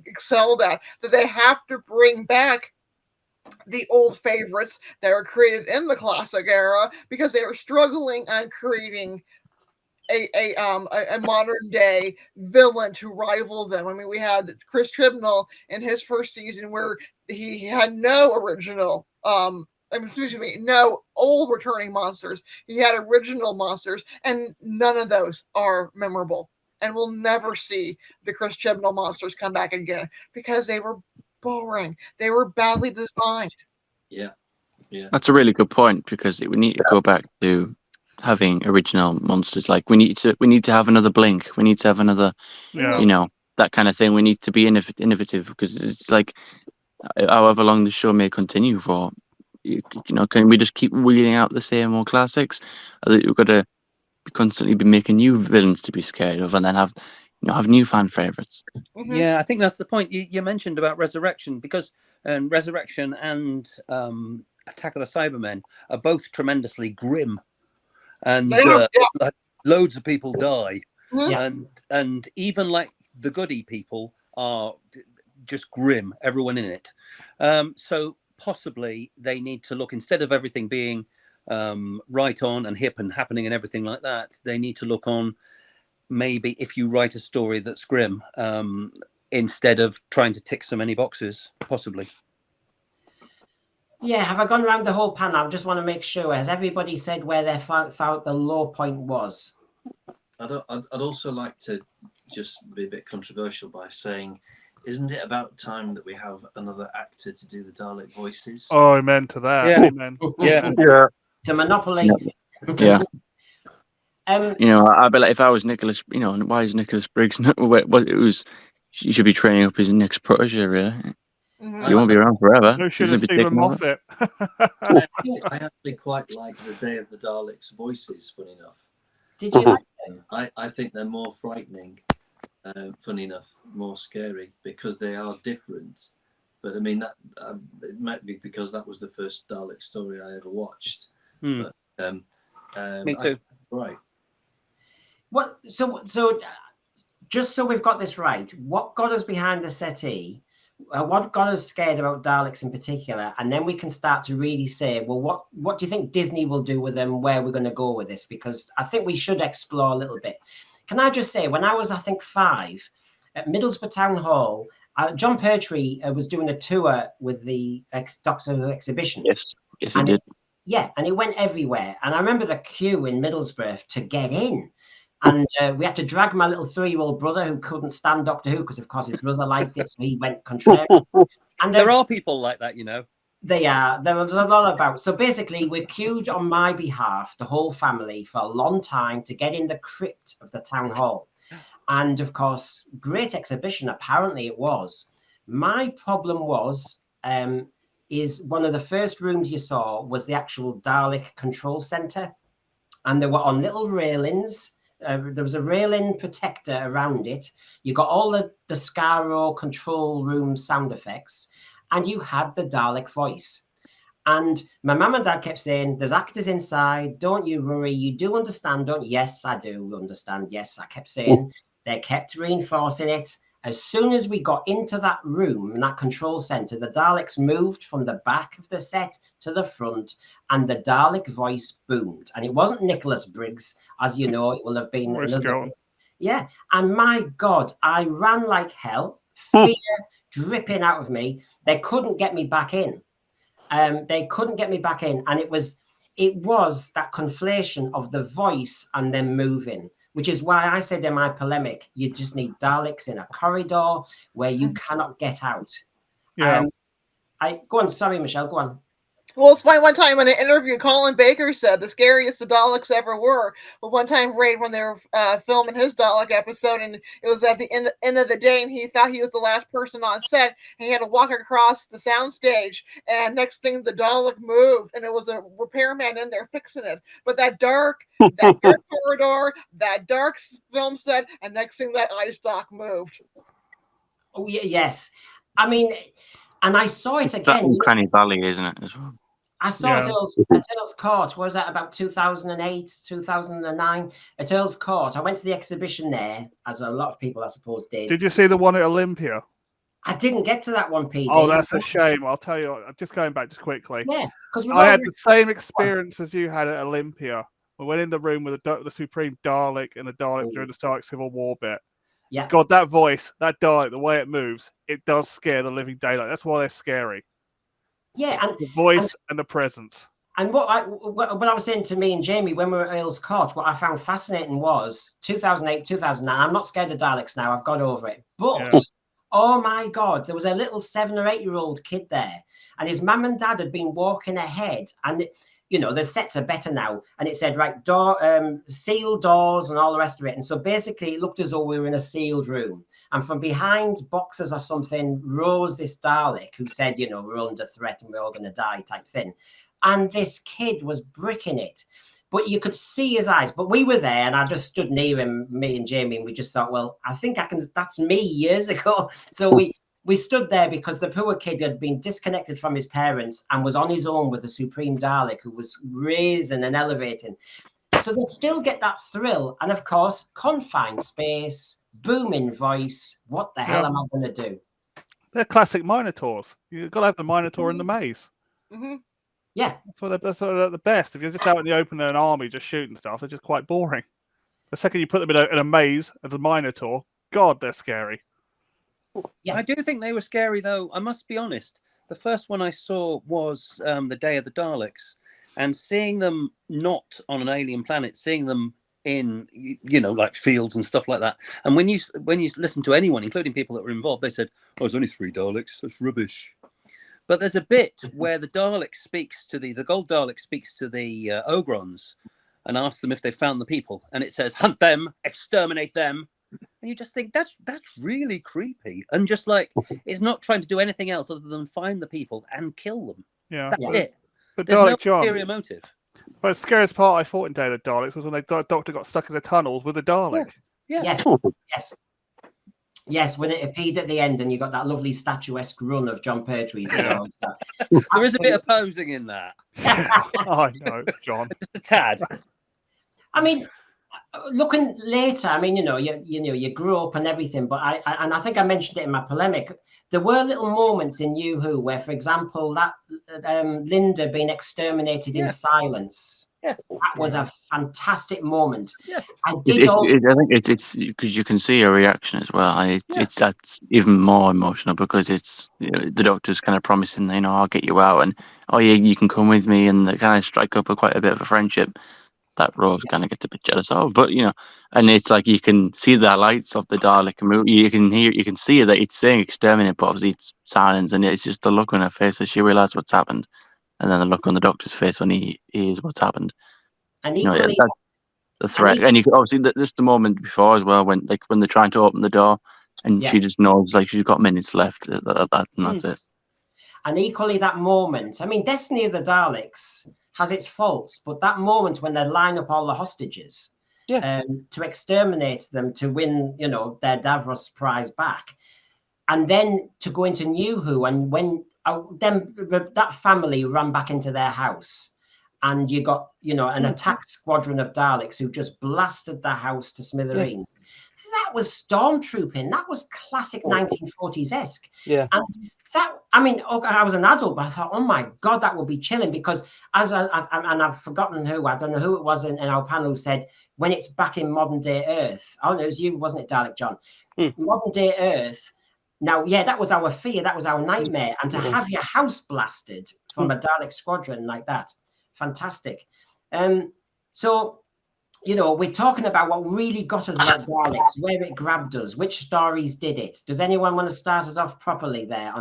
excelled at, that they have to bring back the old favorites that were created in the classic era because they were struggling on creating a modern day villain to rival them. I mean, we had Chris Chibnall in his first season where he had no original, no old returning monsters. He had original monsters, and none of those are memorable. And we'll never see the Chris Chibnall monsters come back again because they were boring. They were badly designed. Yeah. That's a really good point, because we need to go back to having original monsters. Like we need to have another Blink. We need to have another, you know, that kind of thing. We need to be innovative, because it's like, however long the show may continue for, you know, can we just keep wheeling out the same old classics? We've got to constantly be making new villains to be scared of, and then have new fan favorites. Yeah, I think that's the point you mentioned about Resurrection, because Resurrection and Attack of the Cybermen are both tremendously grim. And like, loads of people die, and even like the goody people are just grim. Everyone in it. So possibly they need to look, instead of everything being right on and hip and happening and everything like that, they need to look on. Maybe if you write a story that's grim, instead of trying to tick so many boxes, possibly. Yeah, have I gone around the whole panel? I just want to make sure. Has everybody said where they thought the low point was? I'd also like to just be a bit controversial by saying, isn't it about time that we have another actor to do the Dalek voices? Oh, amen to that. Yeah. Amen. Yeah. To Monopoly. Yeah. You know, I'd be like, if I was Nicholas, you know, why is Nicholas Briggs? You should be training up his next protege, really. He won't be around forever. No should have Stephen Moffat. I actually quite like the Day of the Daleks voices, funny enough. Did you like them? I think they're more frightening, funny enough, more scary, because they are different. But I mean, that it might be because that was the first Dalek story I ever watched. But, Me too. Right. What? So just so we've got this right, what got us behind the settee? What got us scared about Daleks in particular, and then we can start to really say, well, what do you think Disney will do with them? Where we're going to go with this? Because I think we should explore a little bit. Can I just say, when I was, I think, 5 at Middlesbrough Town Hall, John Pertwee was doing a tour with the Doctor Who exhibition. Yes, he did. Yeah, and it went everywhere. And I remember the queue in Middlesbrough to get in. And we had to drag my little 3-year-old brother who couldn't stand Doctor Who because, of course, his brother liked it, so he went contrary. And there are people like that, you know. They are. There was a lot about. So basically, we're queued on my behalf, the whole family, for a long time to get in the crypt of the town hall. And, of course, great exhibition, apparently it was. My problem is one of the first rooms you saw was the actual Dalek control center. And they were on little railings. There was a railing protector around it. You got all the Scaro control room sound effects, and you had the Dalek voice. And my mum and dad kept saying, there's actors inside. Don't you worry. You do understand, don't you? Yes, I do understand. Yes, I kept saying. They kept reinforcing it. As soon as we got into that room, in that control center, the Daleks moved from the back of the set to the front, and the Dalek voice boomed. And it wasn't Nicholas Briggs, as you know, it will have been Or another. Skelton. Yeah, and my God, I ran like hell, fear dripping out of me. They couldn't get me back in. They couldn't get me back in, and it was that conflation of the voice and them moving, which is why I said in my polemic, you just need Daleks in a corridor where you cannot get out. Yeah. Go on. Sorry, Michelle. Go on. Well, it's funny. One time in an interview, Colin Baker said the scariest the Daleks ever were. But one time, right when they were filming his Dalek episode, and it was at the end of the day, and he thought he was the last person on set, and he had to walk across the soundstage. And next thing, the Dalek moved, and it was a repairman in there fixing it. But that dark corridor, that dark film set, and next thing, that eye stalk moved. Oh yes, I mean, and I saw it That again. Uncanny Valley, isn't it, as well? I saw Yeah. at Earl's Court. What was that, about 2008, 2009? At Earl's Court. I went to the exhibition there, as a lot of people, I suppose, did. Did you see the one at Olympia? I didn't get to that one, PD. Oh, that's a shame. I'll tell you. Just going back just quickly. Yeah, because I had the same experience as you had at Olympia. We went in the room with the Supreme Dalek and the Dalek during the Stark Civil War bit. Yeah. God, that voice, that Dalek, the way it moves, it does scare the living daylight. That's why they're scary. Yeah, and The voice and the presence. And what I was saying to me and Jamie when we were at Earl's Court, what I found fascinating was 2008, 2009. I'm not scared of Daleks now. I've got over it. But, oh my God, there was a little 7 or 8 year old kid there. And his mum and dad had been walking ahead. And, you know, the sets are better now. And it said, right, sealed doors and all the rest of it. And so basically it looked as though we were in a sealed room. And from behind boxes or something rose this Dalek who said, you know, we're under threat and we're all going to die type thing. And this kid was bricking it. But you could see his eyes. But we were there and I just stood near him, me and Jamie, and we just thought, well, I think that's me years ago. So we stood there because the poor kid had been disconnected from his parents and was on his own with the Supreme Dalek who was raising and elevating. So they still get that thrill. And of course, confined space, booming voice. What the hell am I going to do? They're classic Minotaurs. You've got to have the Minotaur in the maze. Mm-hmm. Yeah. That's the best. If you're just out in the open in an army just shooting stuff, they're just quite boring. The second you put them in a maze as a Minotaur, God, they're scary. Yeah. I do think they were scary, though. I must be honest. The first one I saw was the Day of the Daleks, and seeing them not on an alien planet, seeing them in, you know, like fields and stuff like that. And when you listen to anyone, including people that were involved, they said, "Oh, there's only 3 Daleks. That's rubbish." But there's a bit where the Dalek speaks to the Gold Dalek speaks to the Ogrons and asks them if they found the people, and it says, "Hunt them, exterminate them." And you just think that's really creepy, and just like it's not trying to do anything else other than find the people and kill them. Yeah, That's it. But There's Dalek no John. ulterior motive. But the scariest part I thought in Day of the Daleks was when the Doctor got stuck in the tunnels with the Dalek. Yeah. Yes, when it appeared at the end and you got that lovely statuesque run of John Pertwee's. There is a bit of posing in that. I know, John. Just a tad. I mean, looking later, I mean, you grew up and everything, but I think I mentioned it in my polemic. There were little moments in New Who where, for example, that Linda being exterminated in silence. Yeah. That was a fantastic moment. Yeah. I think it's because you can see her reaction as well, and it's that's even more emotional because it's the Doctor's kind of promising, I'll get you out, and you can come with me, and they kind of strike up quite a bit of a friendship that Rose kind of gets a bit jealous of, but and it's like you can see the lights of the Dalek, and you can see that it's saying exterminate, but obviously it's silence, and it's just the look on her face as she realizes what's happened. And then the look on the Doctor's face when he hears what's happened. And equally, that's the threat. And you can obviously just the moment before as well, when they're trying to open the door, and she just knows she's got minutes left. And that's it. And equally, that moment. I mean, Destiny of the Daleks has its faults, but that moment when they line up all the hostages to exterminate them to win, their Davros prize back, and then to go into New Who, and when. Then that family ran back into their house, and you got an attack squadron of Daleks who just blasted the house to smithereens. was stormtrooping. That was classic 1940s-esque. Yeah. And that, I mean, I was an adult, but I thought, oh my God, that would be chilling, because and I've forgotten who, I don't know who it was in our panel who said, when it's back in modern day Earth, oh no, it was you, wasn't it, Dalek John? Modern day Earth. Now, yeah, that was our fear, that was our nightmare. And to have your house blasted from a Dalek squadron like that, fantastic. So, you know, we're talking about what really got us about Daleks, where it grabbed us, which stories did it. Does anyone want to start us off properly there?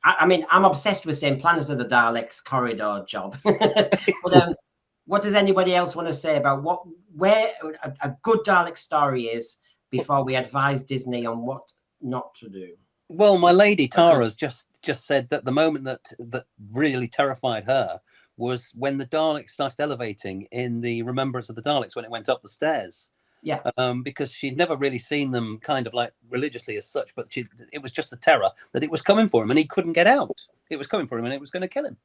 I mean, I'm obsessed with saying Planet of the Daleks corridor job. But what does anybody else want to say about where a good Dalek story is before we advise Disney on what not to do? Well, my lady Tara's just said that the moment that really terrified her was when the Daleks started elevating in the Remembrance of the Daleks, when it went up the stairs. Yeah. Because she'd never really seen them kind of like religiously as such, but it was just the terror that it was coming for him and he couldn't get out. It was coming for him and it was going to kill him.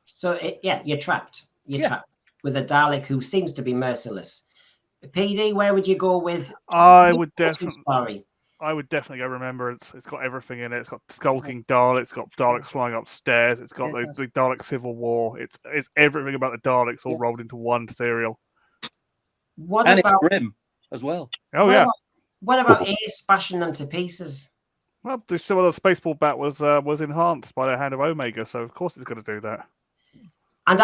So, you're trapped. You're trapped with a Dalek who seems to be merciless. PD, where would you go with? I would definitely. Sorry. I would definitely go Remembrance. It's got everything in it. It's got skulking Daleks. It's got Daleks flying upstairs. It's got the Dalek Civil War. It's everything about the Daleks all rolled into one serial. And it's grim as well. Oh, yeah. What about Ace bashing them to pieces? Well, the Spaceball Bat was enhanced by the hand of Omega, so of course it's going to do that. And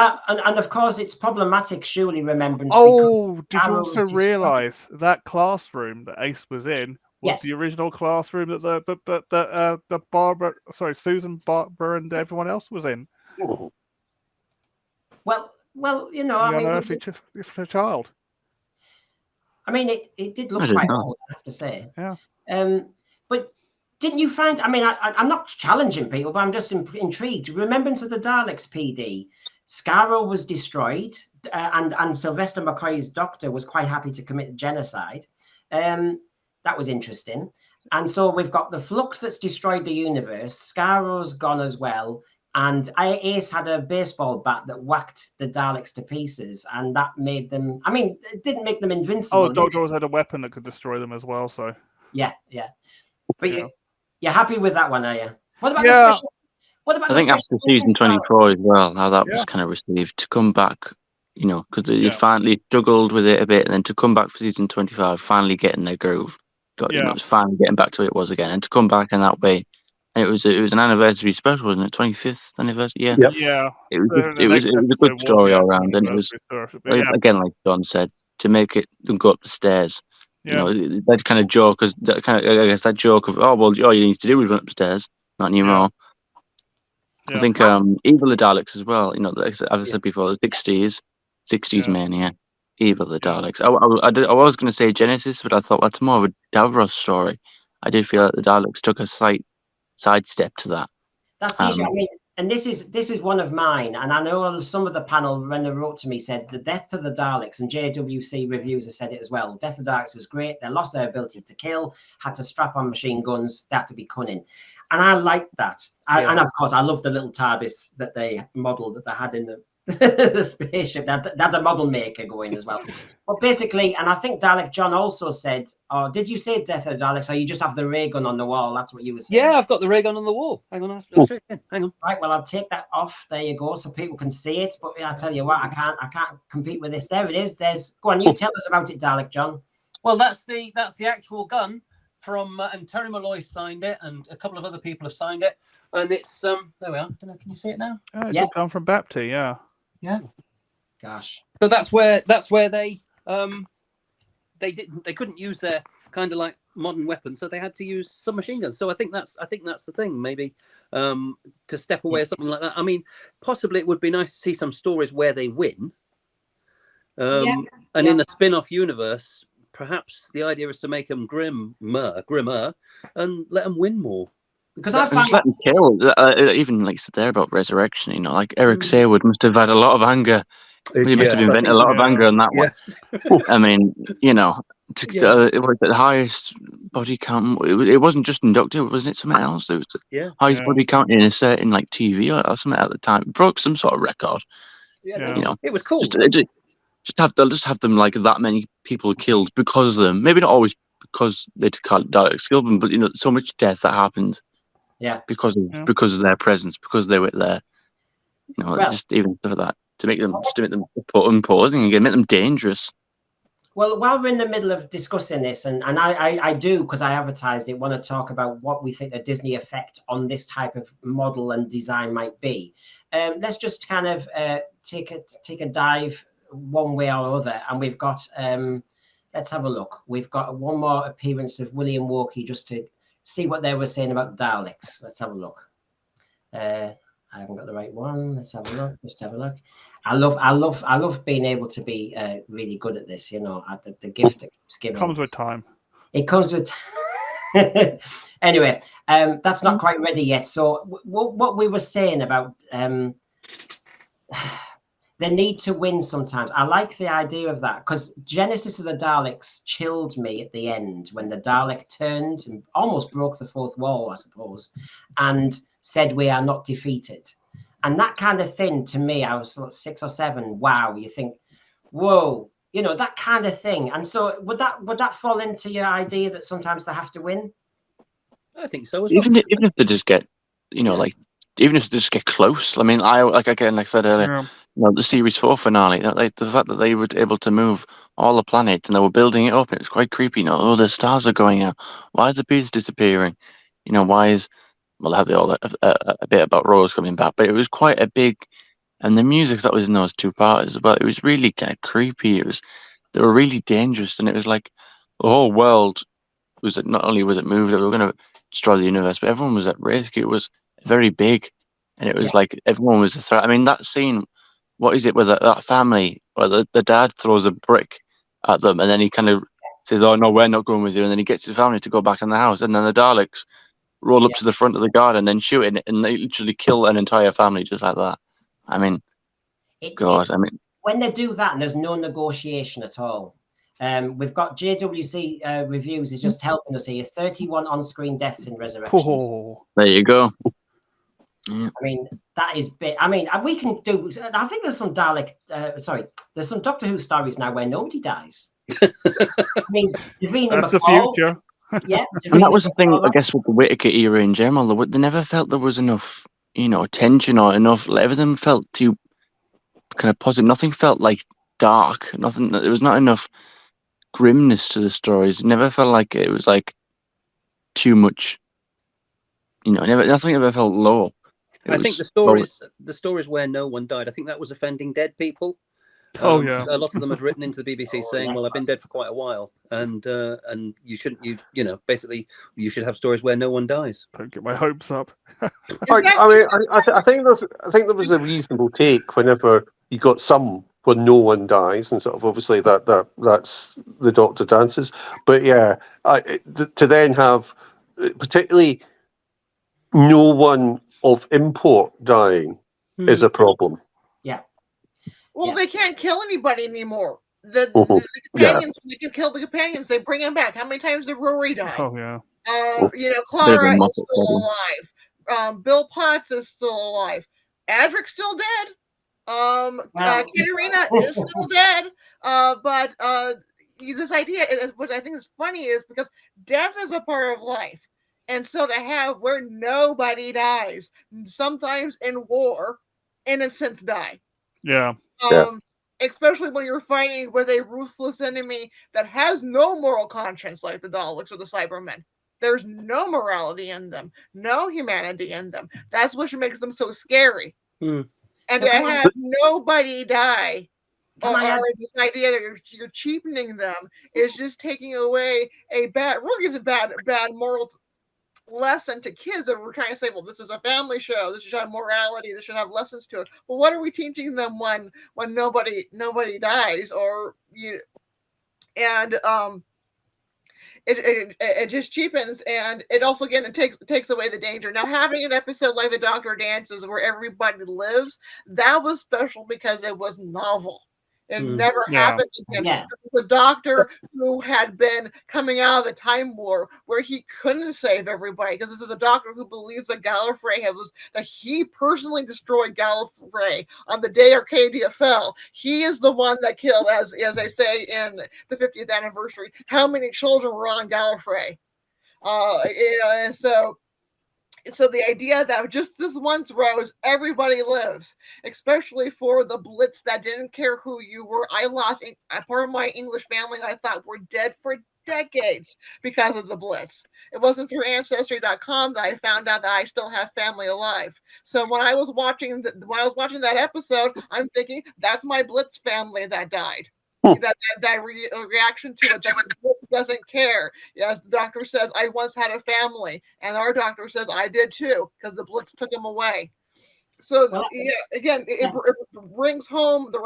of course it's problematic, surely, Remembrance. Oh, did you also realise that classroom that Ace was in was the original classroom that the Barbara, Susan, Barbara, and everyone else was in? Well, you know, I mean, for a child. I mean, it did look quite old, I have to say. Yeah. But didn't you find? I mean, I'm not challenging people, but I'm just intrigued. Remembrance of the Daleks, PD. Skaro was destroyed, and Sylvester McCoy's doctor was quite happy to commit genocide. That was interesting. And so we've got the Flux that's destroyed the universe. Skaro's gone as well. And Ace had a baseball bat that whacked the Daleks to pieces. And that made them... I mean, it didn't make them invincible. Oh, Doctor always had a weapon that could destroy them as well, so... Yeah. But you're happy with that one, are you? What about the special... I think after season 24 as well, how that was kind of received, to come back, you know, because they finally struggled with it a bit, and then to come back for season 25, finally getting their groove, you know, it's finally getting back to what it was again, and to come back in that way, and it was an anniversary special, wasn't it? 25th anniversary, yeah. It was a good story all around, and it was again, like John said, to make it them go up the stairs. You know, that kind of joke, I guess that joke of all you need to do is run upstairs, not anymore. I think Evil the Daleks as well. You know, as I said before, the 60s mania, Evil the Daleks. I was going to say Genesis, but I thought that's more of a Davros story. I did feel like the Daleks took a slight sidestep to that. That's easy. I mean, and this is one of mine, and I know some of the panel, when they wrote to me, said the death to the Daleks, and JWC reviews have said it as well. Death of the Daleks was great. They lost their ability to kill, had to strap on machine guns, they had to be cunning. And I liked that. And of course, I love the little TARDIS that they modeled that they had in the spaceship. They had a model maker going as well. But basically, and I think Dalek John also said, or did you say Death of the Daleks, or you just have the ray gun on the wall? That's what you were saying. Yeah, I've got the ray gun on the wall. Hang on. Hang on. Right, well, I'll take that off. There you go, so people can see it. But I tell you what, I can't compete with this. There it is. Go on, you tell us about it, Dalek John. Well, that's the actual gun. And Terry Malloy signed it, and a couple of other people have signed it, and it's there we are. I don't know, can you see it now? It's all come from Bapti, yeah. Gosh. So that's where they couldn't use their kind of like modern weapons, so they had to use submachine guns. So I think that's the thing, maybe to step away or something like that. I mean, possibly it would be nice to see some stories where they win, and in a spin-off universe. Perhaps the idea is to make them grimmer, and let them win more. Because I find just let them kill. Even like you said there about resurrection, you know, like Eric Saywood must have had a lot of anger. He must have invented a lot of anger on that one. I mean, you know, it was the highest body count. It wasn't just inducted, wasn't it? Something else. It was the highest body count in a certain like TV or something at the time. It broke some sort of record. Yeah, you know, it was cool. Just have them like that many people killed because of them. Maybe not always because they can't Daleks kill them, but so much death that happens. Yeah. Because of their presence, because they were there. Well, just even for that to make them imposing and make them dangerous. Well, while we're in the middle of discussing this, and I do, because I advertised it, want to talk about what we think the Disney effect on this type of model and design might be. Let's just kind of take a dive one way or other, and we've got let's have a look. We've got one more appearance of William Walkie just to see what they were saying about Daleks. Let's have a look. I haven't got the right one. Let's have a look. Just have a look. I love being able to be really good at this. The gift that keeps giving. Comes with time. It comes with. Anyway, that's not quite ready yet. So what we were saying about the need to win sometimes. I like the idea of that, because Genesis of the Daleks chilled me at the end when the Dalek turned and almost broke the fourth wall, I suppose, and said we are not defeated. And that kind of thing, to me, I was 6 or 7. Wow, you think, whoa, that kind of thing. And so would that fall into your idea that sometimes they have to win? I think so as well. Even if they just get, even if they just get close. I mean, like I said earlier, the series 4 finale, the fact that they were able to move all the planets and they were building it up, it was quite creepy. The stars are going out. Why are the bees disappearing? Why is I have a bit about Rose coming back, but it was quite a big, and the music that was in those 2 parts as well. It was really kind of creepy. They were really dangerous, and it was like the whole world was not only was it moved, we were going to destroy the universe, but everyone was at risk. It was very big, and it was like everyone was a threat. I mean, that scene, what is it with that family where the dad throws a brick at them, and then he kind of says, "Oh no, we're not going with you," and then he gets his family to go back in the house, and then the Daleks roll up to the front of the garden, then shoot it, and they literally kill an entire family just like that. I mean, when they do that, and there's no negotiation at all. We've got JWC Reviews is just helping us here. 31 on-screen deaths in Resurrections. There you go. I mean, that is big. I mean, we can do. I think there's some there's some Doctor Who stories now where nobody dies. I mean, that's the future. Yeah, and that was the thing, I guess, with the Whittaker era in general. They never felt there was enough, tension or enough. Everything felt too kind of positive. Nothing felt like dark. Nothing. There was not enough grimness to the stories. It never felt like it was like too much. Nothing ever felt low. I think the stories where no one died, I think that was offending dead people. Oh yeah, a lot of them had written into the BBC saying, "Well, I've been dead for quite a while, and you shouldn't, basically, you should have stories where no one dies." Don't get my hopes up. I think there was a reasonable take whenever you got some where no one dies, and sort of obviously that's the Doctor dances. But yeah, to then have particularly no one of import dying is a problem. Yeah. Well, they can't kill anybody anymore. The companions, when they can kill the companions, they bring them back. How many times did Rory die? Oh yeah. Clara is still alive. Bill Potts is still alive. Adric's still dead. Katerina is still dead. But this idea, which I think is funny, is because death is a part of life. And so to have where nobody dies, sometimes in war, innocents die. Yeah. Especially when you're fighting with a ruthless enemy that has no moral conscience like the Daleks or the Cybermen. There's no morality in them, no humanity in them. That's what makes them so scary. And to have nobody die, or this idea that you're cheapening them, is just taking away really gives a bad moral lesson to kids that we're trying to say, well, this is a family show, this should have morality, this should have lessons to it. Well, what are we teaching them when nobody dies, it just cheapens, and it also, again, it takes away the danger. Now, having an episode like the Doctor Dances where everybody lives, that was special because it was novel. It never Yeah. happened again. Yeah. The doctor who had been coming out of the Time War, where he couldn't save everybody, because this is a doctor who believes that that he personally destroyed Gallifrey on the day Arcadia fell. He is the one that killed, as they say in the 50th anniversary, how many children were on Gallifrey. And so the idea that just this once, Rose, everybody lives, especially for the Blitz that didn't care who you were. I lost a part of my English family I thought were dead for decades because of the Blitz. It wasn't through Ancestry.com that I found out that I still have family alive. So when I was watching that episode, I'm thinking that's my Blitz family that died. That reaction to it, that the doesn't care. As the doctor says, I once had a family, and our doctor says I did too, because the Blitz took him away. So it brings home the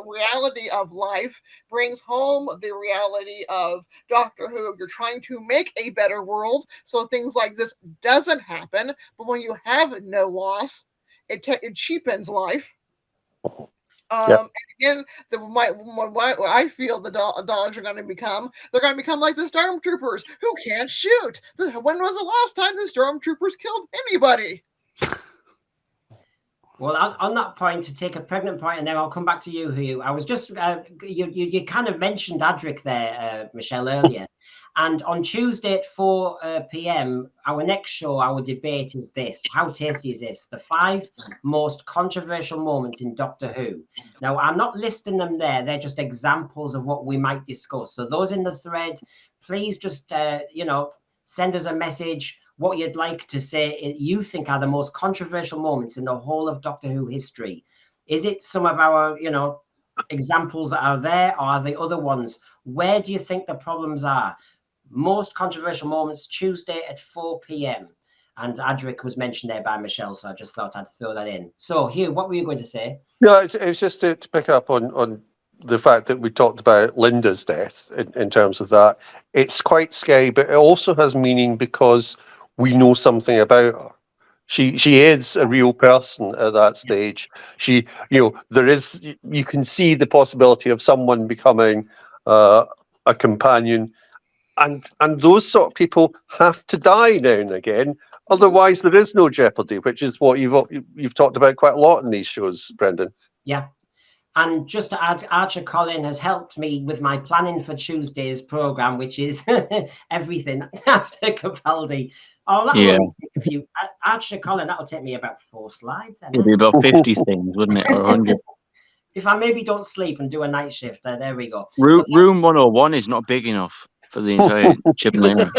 reality of life, brings home the reality of Doctor Who. You're trying to make a better world, so things like this doesn't happen. But when you have no loss, it cheapens life. And again, what I feel the Daleks are going to become, they're going to become like the Stormtroopers who can't shoot. When was the last time the Stormtroopers killed anybody? Well, on that point, to take a pregnant point, and then I'll come back to you, Hugh. I was just you kind of mentioned Adric there, Michelle, earlier, and on Tuesday at 4 p.m, our next show, our debate is this: how tasty is this? The 5 most controversial moments in Doctor Who. Now, I'm not listing them there; they're just examples of what we might discuss. So, those in the thread, please just send us a message. What you'd like to say you think are the most controversial moments in the whole of Doctor Who history. Is it some of our, examples that are there, or are the other ones? Where do you think the problems are? Most controversial moments, Tuesday at 4 p.m. And Adric was mentioned there by Michelle, so I just thought I'd throw that in. So, Hugh, what were you going to say? No, it was just to pick up on the fact that we talked about Linda's death in terms of that. It's quite scary, but it also has meaning because we know something about her. She is a real person at that stage. There is, you can see the possibility of someone becoming a companion, and those sort of people have to die now and again. Otherwise, there is no jeopardy, which is what you've talked about quite a lot in these shows, Brendan. Yeah. And just to add, Archer Collin has helped me with my planning for Tuesday's programme, which is everything after Capaldi. Oh, that will only take a few. Archer Collin, that'll take me about 4 slides. It'd be about 50 things, wouldn't it? Or 100. If I maybe don't sleep and do a night shift, there we go. Room 101 is not big enough for the entire Chip and Lena.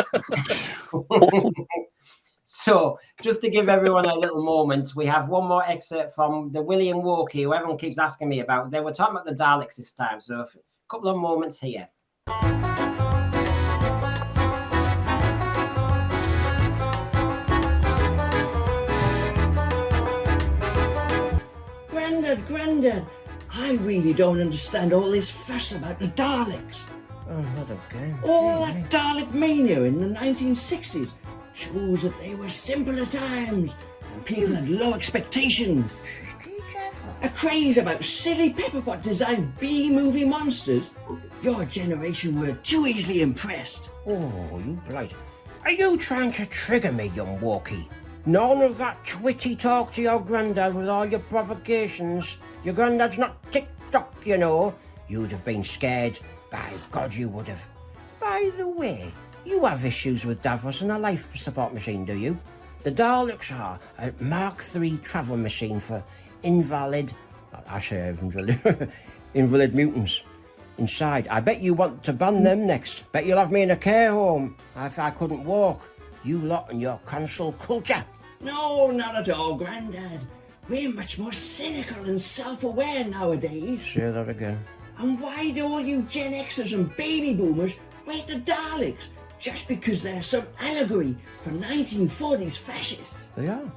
So, just to give everyone a little moment, we have one more excerpt from the William Walkie, who everyone keeps asking me about. They were talking about the Daleks this time, so a couple of moments here. Grandad, I really don't understand all this fuss about the Daleks. Oh, not again. All that Dalek mania in the 1960s shows that they were simpler times and people had low expectations. A craze about silly pepperpot designed B-movie monsters. Your generation were too easily impressed. Oh, you blight. Are you trying to trigger me, young Walkie? None of that twitty talk to your granddad with all your provocations. Your granddad's not tick-tock, you know. You'd have been scared. By God, you would have. By the way, you have issues with Davros and a life support machine, do you? The Daleks are a Mark III travel machine for invalid mutants. Inside, I bet you want to ban them next. Bet you'll have me in a care home if I couldn't walk. You lot and your console culture. No, not at all, Grandad. We're much more cynical and self-aware nowadays. Say that again. And why do all you Gen Xers and baby boomers rate the Daleks? Just because they're some allegory for 1940s fascists? They are.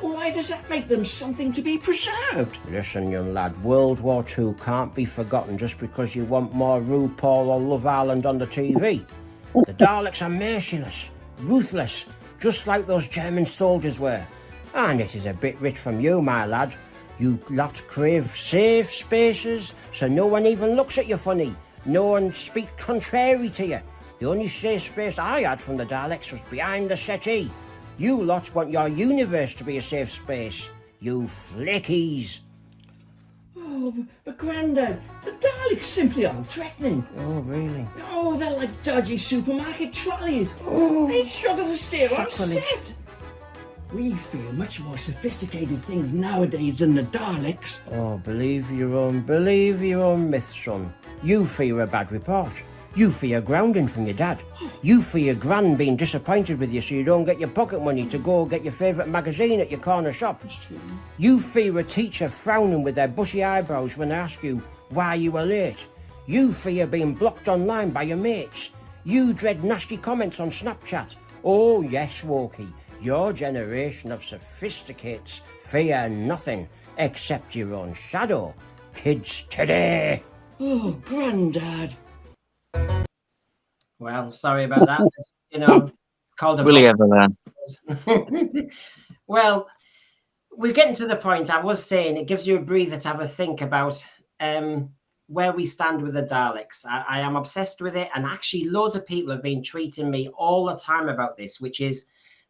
Why does that make them something to be preserved? Listen, young lad, World War II can't be forgotten just because you want more RuPaul or Love Island on the TV. The Daleks are merciless, ruthless, just like those German soldiers were. And it is a bit rich from you, my lad, You lot crave safe spaces, so no one even looks at you funny. No one speaks contrary to you. The only safe space I had from the Daleks was behind the settee. You lot want your universe to be a safe space. You flakies. Oh, but Grandad, the Daleks simply aren't threatening. Oh, really? Oh, they're like dodgy supermarket trolleys. They struggle to stay on Sacrilege. set. We fear much more sophisticated things nowadays than the Daleks. Oh, believe your own myth, son. You fear a bad report. You fear grounding from your dad. You fear Gran being disappointed with you so you don't get your pocket money to go get your favourite magazine at your corner shop. You fear a teacher frowning with their bushy eyebrows when they ask you why you were late. You fear being blocked online by your mates. You dread nasty comments on Snapchat. Oh yes, Wokey, your generation of sophisticates fear nothing except your own shadow. Kids today. Oh, Grandad. Well, sorry about that. You know, it's called a Will he ever learn? Well, we're getting to the point. I was saying it gives you a breather to have a think about where we stand with the Daleks. I am obsessed with it, and actually loads of people have been tweeting me all the time about this, which is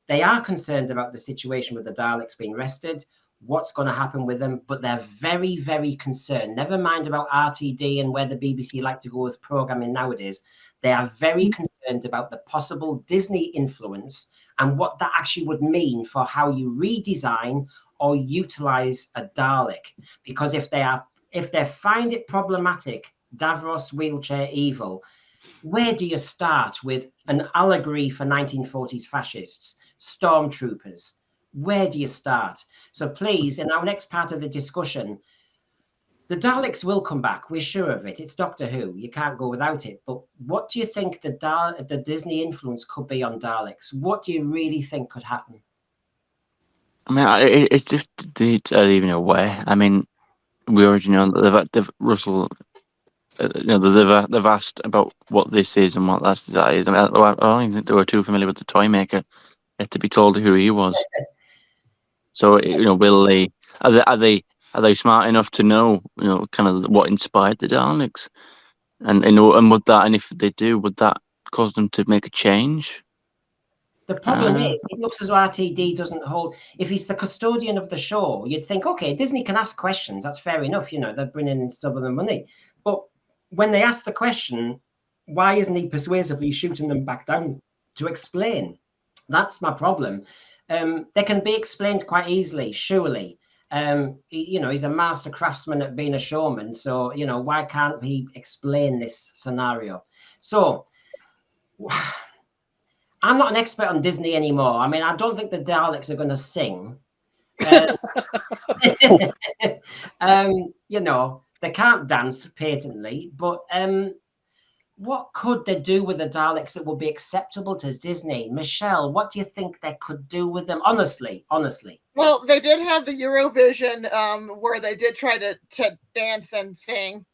they are concerned about the situation with the Daleks being rested, what's going to happen with them, but they're very, very concerned. Never mind about RTD and where the BBC like to go with programming nowadays. They are very concerned about the possible Disney influence and what that actually would mean for how you redesign or utilize a Dalek. Because if they find it problematic, Davros wheelchair evil, where do you start with an allegory for 1940s fascists, stormtroopers? Where do you start? So please, in our next part of the discussion, the Daleks will come back. We're sure of it. It's Doctor Who. You can't go without it. But what do you think the Disney influence could be on Daleks? What do you really think could happen? I mean, it's just even aware. I mean, we already know that Russell. They've asked about what this is and what that is. I mean, I don't even think they were too familiar with the toy maker to be told who he was. So will they? Are they smart enough to know kind of what inspired the Daleks, and would that, and if they do, would that cause them to make a change? The problem is, it looks as though RTD doesn't hold. If he's the custodian of the show, you'd think, okay, Disney can ask questions. That's fair enough. They're bringing in some of the money. But when they ask the question, why isn't he persuasively shooting them back down to explain? That's my problem. They can be explained quite easily, surely. He's a master craftsman at being a showman. So, why can't he explain this scenario? So, I'm not an expert on Disney anymore. I mean, I don't think the Daleks are going to sing. They can't dance patently, but what could they do with the Daleks that would be acceptable to Disney? Michelle, what do you think they could do with them? Honestly. Well, they did have the Eurovision where they did try to dance and sing.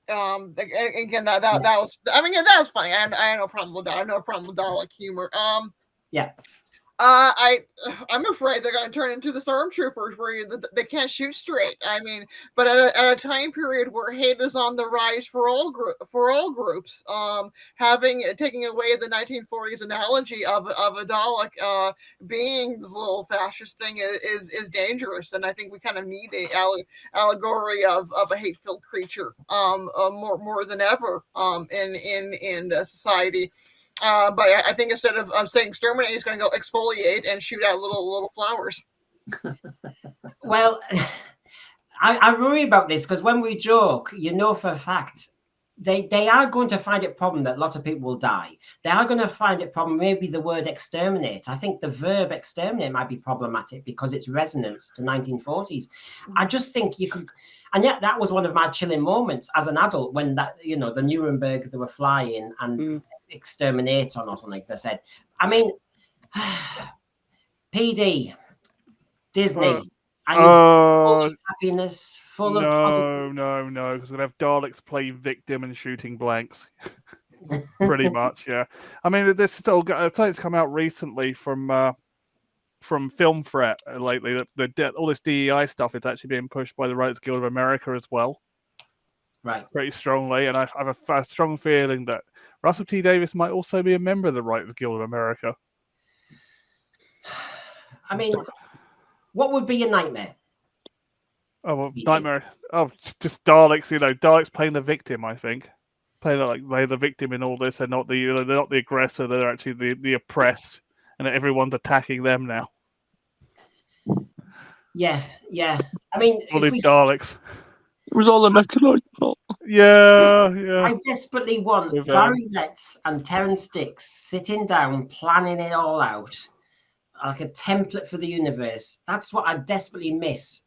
Again, that was. I mean, that was funny. I had no problem with that. I have no problem with Dalek humor. Yeah. I'm afraid they're going to turn into the stormtroopers where they can't shoot straight. I mean, but at a time period where hate is on the rise for all groups, taking away the 1940s analogy of a Dalek being this little fascist thing is dangerous, and I think we kind of need a allegory of a hate-filled creature more than ever in society. But I think instead of saying exterminate, he's going to go exfoliate and shoot out little flowers. Well, I worry about this because when we joke, for a fact, they are going to find it a problem that lots of people will die. They are going to find it problem, maybe the word exterminate. I think the verb exterminate might be problematic because it's resonance to 1940s. I just think you could, and yet that was one of my chilling moments as an adult when that, the Nuremberg, they were flying and exterminate on or something, they said. I mean, PD, Disney, are you full of happiness, full of positive? No, because we're going to have Daleks play victim and shooting blanks. Pretty much, yeah. I mean, this still it's come out recently from from Film Threat lately that all this DEI stuff is actually being pushed by the Writers Guild of America as well. Right. Pretty strongly, and I have a strong feeling that Russell T Davies might also be a member of the Writers Guild of America. I mean, what would be a nightmare? Oh, well, nightmare! Oh, just Daleks. Daleks playing the victim. I think playing like they're the victim in all this, and not they're not the aggressor. They're actually the oppressed, and everyone's attacking them now. Yeah. I mean, Daleks. It was all the mechanized fault. Yeah. I desperately want Barry Letts and Terrence Dicks sitting down, planning it all out, like a template for the universe. That's what I desperately miss.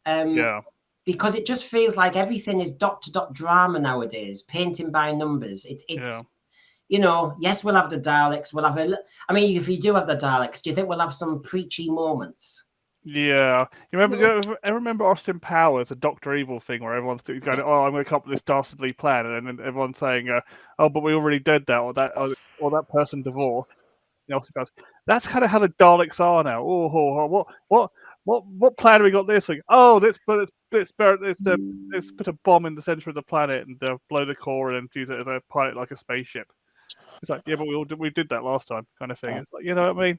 Because it just feels like everything is dot-to-dot drama nowadays, painting by numbers. It's yes, we'll have the Daleks. We'll have if you do have the Daleks, do you think we'll have some preachy moments? Yeah, I remember Austin Powers, a Dr. Evil thing where everyone's going, "Oh, I'm going to come up with this dastardly plan," and then everyone's saying, "Oh, but we already did that," or that person divorced. Austin Powers. That's kind of how the Daleks are now. What plan have we got this week? Oh, let's put a bomb in the center of the planet and blow the core and use it as a pilot like a spaceship. It's like, yeah, but we did that last time, kind of thing. It's like, you know what I mean?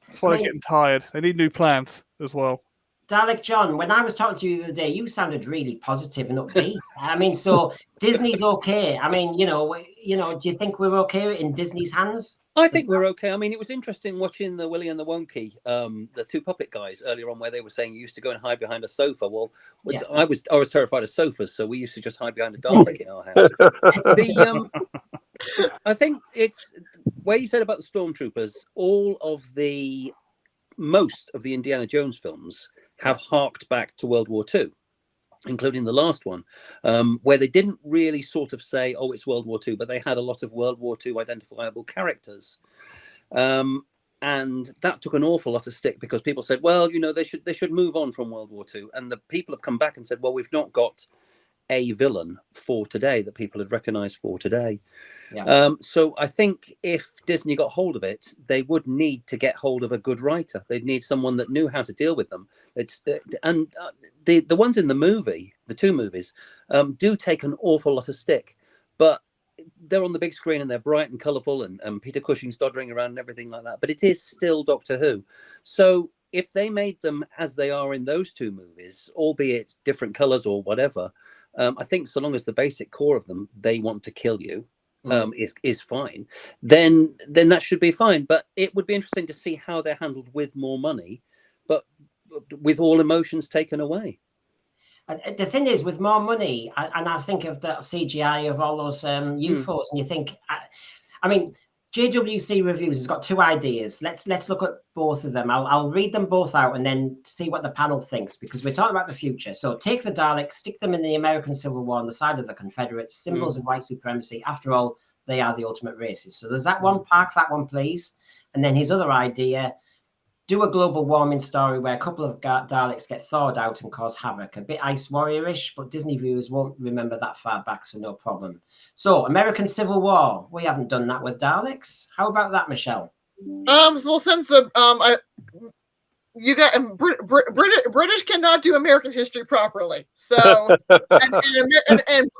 That's why they're getting tired. They need new plans as well. Dalek John, when I was talking to you the other day, you sounded really positive and upbeat. I mean, so Disney's okay. I mean, do you think we're okay in Disney's hands? I think we're okay. I mean, it was interesting watching the Willy and the Wonky, the two puppet guys earlier on, where they were saying you used to go and hide behind a sofa. Well, I was terrified of sofas, so we used to just hide behind a Dalek in our house. I think it's where you said about the stormtroopers. Most of the Indiana Jones films have harked back to World War II, including the last one, where they didn't really sort of say, "Oh, it's World War II," but they had a lot of World War II identifiable characters. And that took an awful lot of stick because people said, well, they should move on from World War II. And the people have come back and said, well, we've not got a villain for today that people had recognized for today. Yeah. So I think if Disney got hold of it, they would need to get hold of a good writer. They'd need someone that knew how to deal with them. The ones in the two movies, do take an awful lot of stick, but they're on the big screen and they're bright and colourful, and Peter Cushing's doddering around and everything like that. But it is still Doctor Who. So if they made them as they are in those two movies, albeit different colours or whatever, I think so long as the basic core of them, they want to kill you, is fine, then that should be fine. But it would be interesting to see how they're handled with more money, but with all emotions taken away. The thing is, with more money, and I think of that CGI of all those UFOs, and you think, I mean, JWC Reviews has got two ideas. Let's look at both of them. I'll read them both out and then see what the panel thinks, because we're talking about the future. So take the Daleks, stick them in the American Civil War on the side of the Confederates, symbols of white supremacy. After all, they are the ultimate races. So there's that one, park that one, please. And then his other idea, do a global warming story where a couple of Daleks get thawed out and cause havoc. A bit Ice Warrior-ish, but Disney viewers won't remember that far back, so no problem. So, American Civil War. We haven't done that with Daleks. How about that, Michelle? Well, since you got British cannot do American history properly, so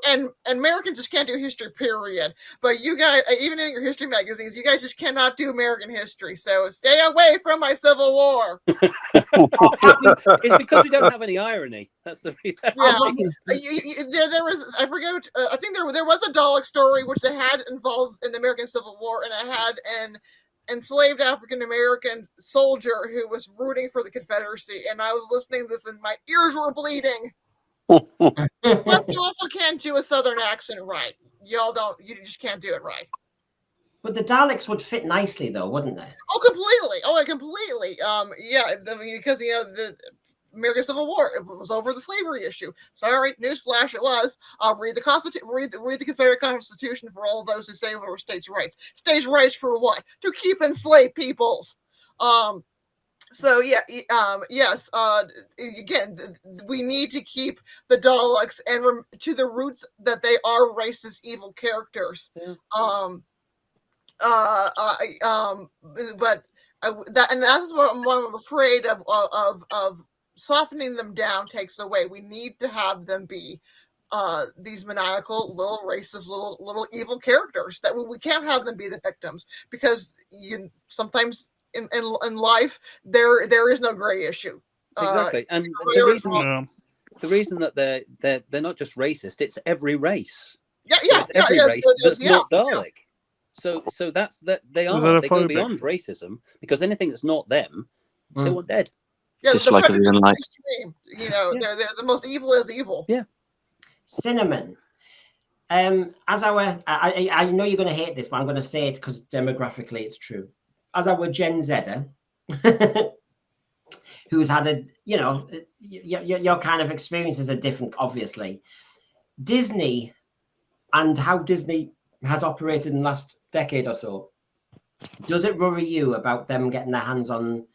and Americans just can't do history, period. But you guys, even in your history magazines, you guys just cannot do American history. So stay away from my Civil War. It's because we don't have any irony. That's the reason. There was, I forget. I think there was a Dalek story which they had involved in the American Civil War, and it had an enslaved African-American soldier who was rooting for the Confederacy, and I was listening to this and my ears were bleeding. Plus, you also can't do a Southern accent right. You just can't do it right. But the Daleks would fit nicely, though, wouldn't they? Oh, completely. Yeah, because the American Civil War, it was over the slavery issue. Sorry, newsflash, it was. Read the Confederate Constitution for all those who say it were states' rights. States' rights for what? To keep enslaved peoples. So yeah, yes. Again, we need to keep the Daleks and to the roots that they are racist, evil characters. Yeah. But And that's what I'm afraid of softening them down takes away. We need to have them be these maniacal, little racist, little evil characters. That we can't have them be the victims, because sometimes in life there is no gray issue. Exactly, and the reason that they're not just racist, it's every race. It's every race that's not Dalek. So that's that they go beyond racism, because anything that's not them, they want dead. Yeah, just like they're the most evil is evil. Yeah. Cinnamon. As I know you're going to hate this, but I'm going to say it because demographically it's true. As our Gen Zer, who's had your kind of experiences are different, obviously. Disney and how Disney has operated in the last decade or so, does it worry you about them getting their hands on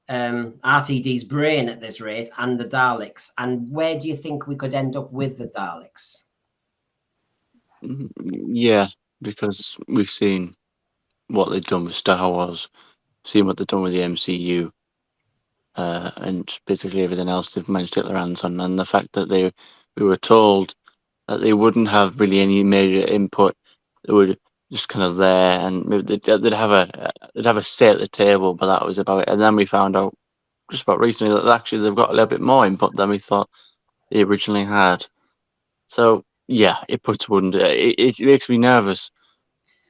RTD's brain at this rate and the Daleks? And where do you think we could end up with the Daleks? Yeah, because we've seen what they've done with Star Wars, seen what they've done with the MCU, and basically everything else they've managed to get their hands on. And the fact that we were told that they wouldn't have really any major input, they were just kind of there, and maybe they'd have a say at the table, but that was about it. And then we found out just about recently that actually they've got a little bit more input than we thought they originally had. So yeah, it puts one. It makes me nervous.